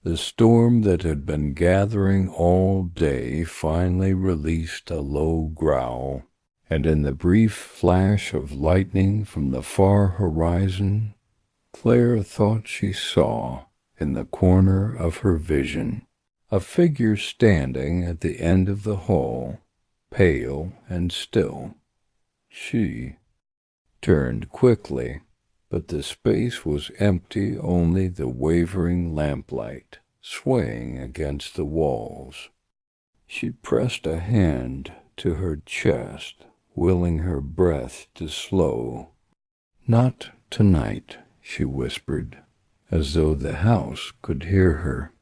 The storm that had been gathering all day finally released a low growl, and in the brief flash of lightning from the far horizon, Claire thought she saw, in the corner of her vision, a figure standing at the end of the hall, pale and still. She turned quickly, but the space was empty, only the wavering lamplight swaying against the walls. She pressed a hand to her chest, willing her breath to slow. "Not tonight," she whispered, as though the house could hear her.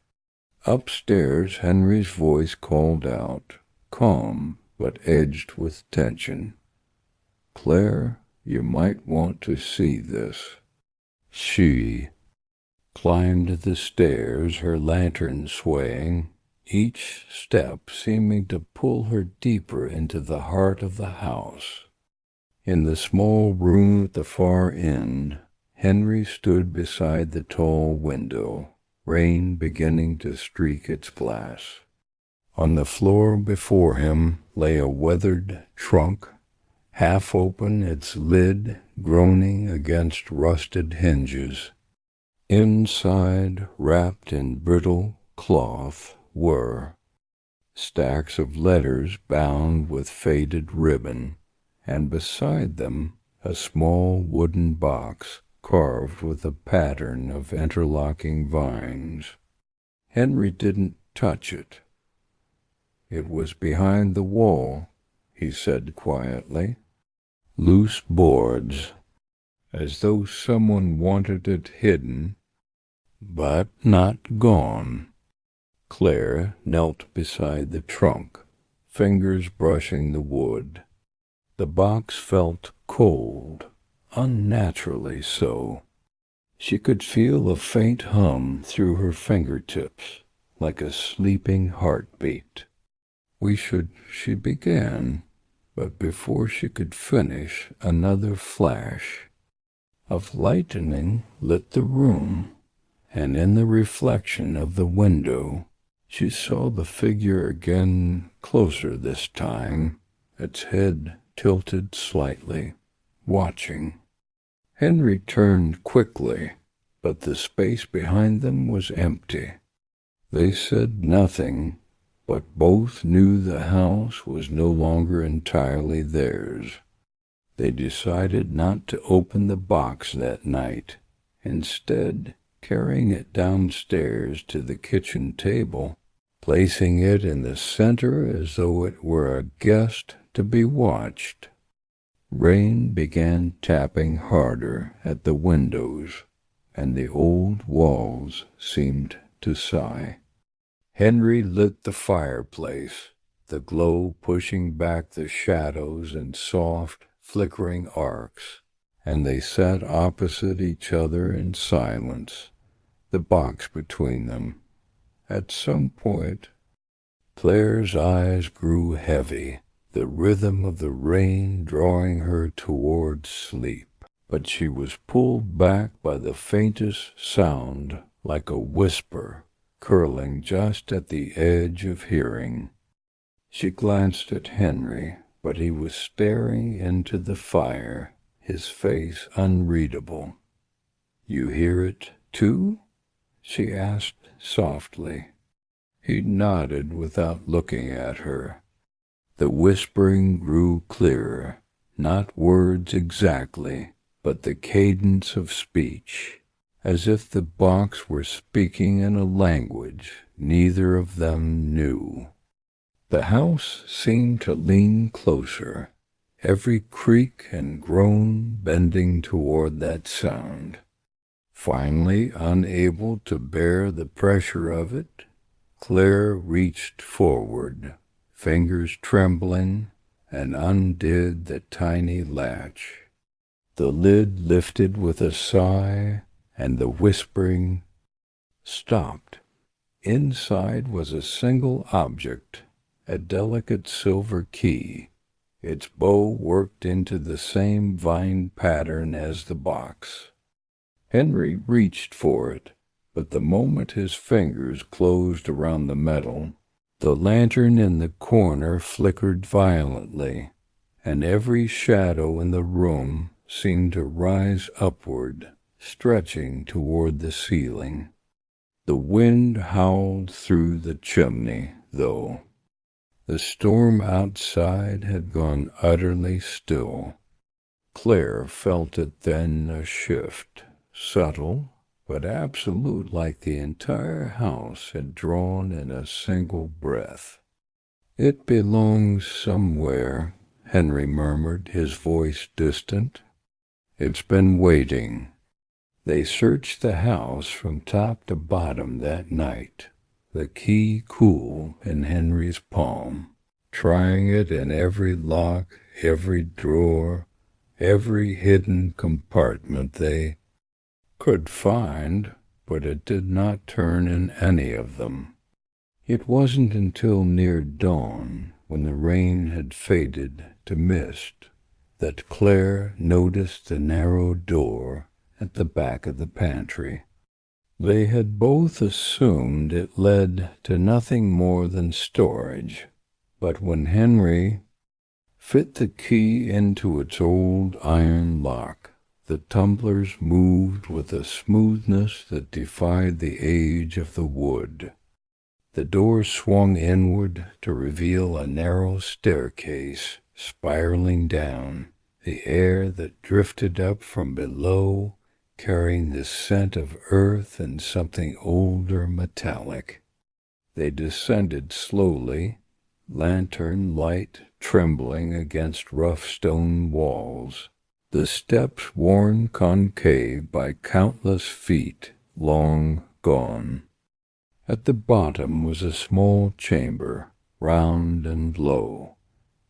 Upstairs, Henry's voice called out, calm but edged with tension. "Claire, you might want to see this." She climbed the stairs, her lantern swaying, each step seeming to pull her deeper into the heart of the house. In the small room at the far end, Henry stood beside the tall window, rain beginning to streak its glass. On the floor before him lay a weathered trunk, half open, its lid groaning against rusted hinges. Inside, wrapped in brittle cloth, were stacks of letters bound with faded ribbon, and beside them a small wooden box carved with a pattern of interlocking vines. Henry didn't touch it. "It was behind the wall," he said quietly. "Loose boards, as though someone wanted it hidden, but not gone." Claire knelt beside the trunk, fingers brushing the wood. The box felt cold, unnaturally so. She could feel a faint hum through her fingertips, like a sleeping heartbeat. She began, but before she could finish, another flash of lightning lit the room, and in the reflection of the window, she saw the figure again, closer this time, its head tilted slightly, watching. Henry turned quickly, but the space behind them was empty. They said nothing, but both knew the house was no longer entirely theirs. They decided not to open the box that night, instead carrying it downstairs to the kitchen table, placing it in the center as though it were a guest to be watched. Rain began tapping harder at the windows, and the old walls seemed to sigh. Henry lit the fireplace, the glow pushing back the shadows in soft, flickering arcs, and they sat opposite each other in silence, the box between them. At some point, Claire's eyes grew heavy, the rhythm of the rain drawing her toward sleep, but she was pulled back by the faintest sound, like a whisper, curling just at the edge of hearing. She glanced at Henry, but he was staring into the fire, his face unreadable. "You hear it, too?" she asked softly. He nodded without looking at her. The whispering grew clearer, not words exactly, but the cadence of speech, as if the box were speaking in a language neither of them knew. The house seemed to lean closer, every creak and groan bending toward that sound. Finally, unable to bear the pressure of it, Claire reached forward, fingers trembling, and undid the tiny latch. The lid lifted with a sigh, and the whispering stopped. Inside was a single object, a delicate silver key, its bow worked into the same vine pattern as the box. Henry reached for it, but the moment his fingers closed around the metal, the lantern in the corner flickered violently, and every shadow in the room seemed to rise upward, stretching toward the ceiling. The wind howled through the chimney, though. The storm outside had gone utterly still. Claire felt it then, a shift, subtle but absolute, like the entire house had drawn in a single breath. "It belongs somewhere," Henry murmured, his voice distant. "It's been waiting." They searched the house from top to bottom that night, the key cool in Henry's palm, trying it in every lock, every drawer, every hidden compartment they could find, but it did not turn in any of them. It wasn't until near dawn, when the rain had faded to mist, that Claire noticed the narrow door at the back of the pantry. They had both assumed it led to nothing more than storage, but when Henry fit the key into its old iron lock, the tumblers moved with a smoothness that defied the age of the wood. The door swung inward to reveal a narrow staircase spiraling down, the air that drifted up from below carrying the scent of earth and something older, metallic. They descended slowly, lantern light trembling against rough stone walls, the steps worn concave by countless feet long gone. At the bottom was a small chamber, round and low,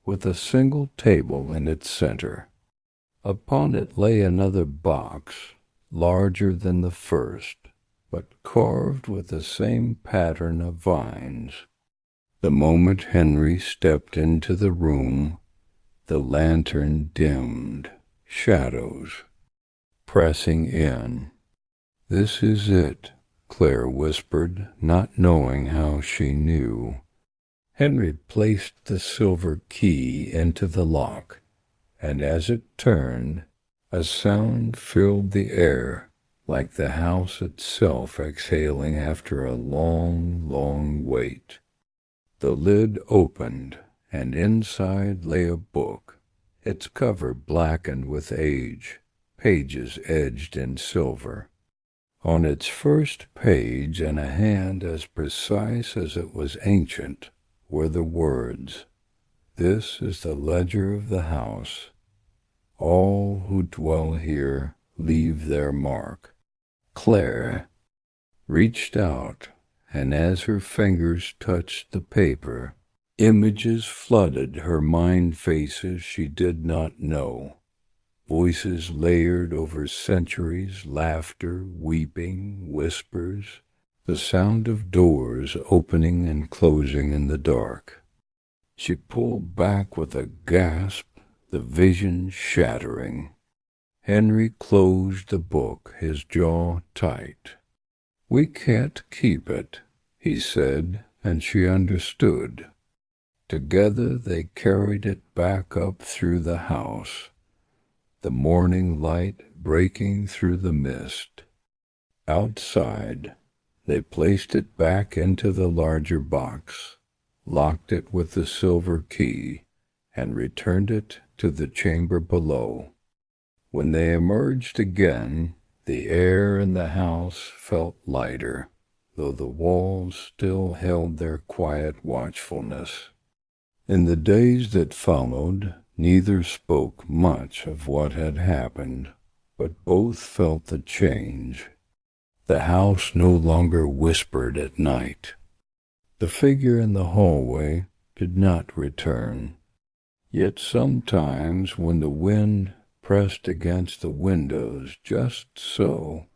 with a single table in its center. Upon it lay another box, larger than the first, but carved with the same pattern of vines. The moment Henry stepped into the room, the lantern dimmed, shadows pressing in. "This is it," Claire whispered, not knowing how she knew. Henry placed the silver key into the lock, and as it turned, a sound filled the air, like the house itself exhaling after a long, long wait. The lid opened, and inside lay a book, its cover blackened with age, pages edged in silver. On its first page, in a hand as precise as it was ancient, were the words, "This is the ledger of the house. All who dwell here leave their mark." Claire reached out, and as her fingers touched the paper, images flooded her mind, faces she did not know. Voices layered over centuries, laughter, weeping, whispers, the sound of doors opening and closing in the dark. She pulled back with a gasp, the vision shattering. Henry closed the book, his jaw tight. "We can't keep it," he said, and she understood. Together they carried it back up through the house, the morning light breaking through the mist. Outside, they placed it back into the larger box, locked it with the silver key, and returned it to the chamber below. When they emerged again, the air in the house felt lighter, though the walls still held their quiet watchfulness. In the days that followed, neither spoke much of what had happened, but both felt the change, The house no longer whispered at night. The figure in the hallway did not return. Yet sometimes when the wind pressed against the windows just so,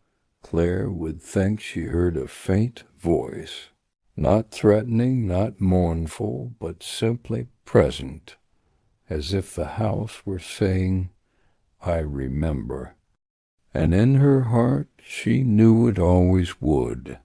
Claire would think she heard a faint voice, not threatening, not mournful, but simply present, as if the house were saying, "I remember." And in her heart she knew it always would.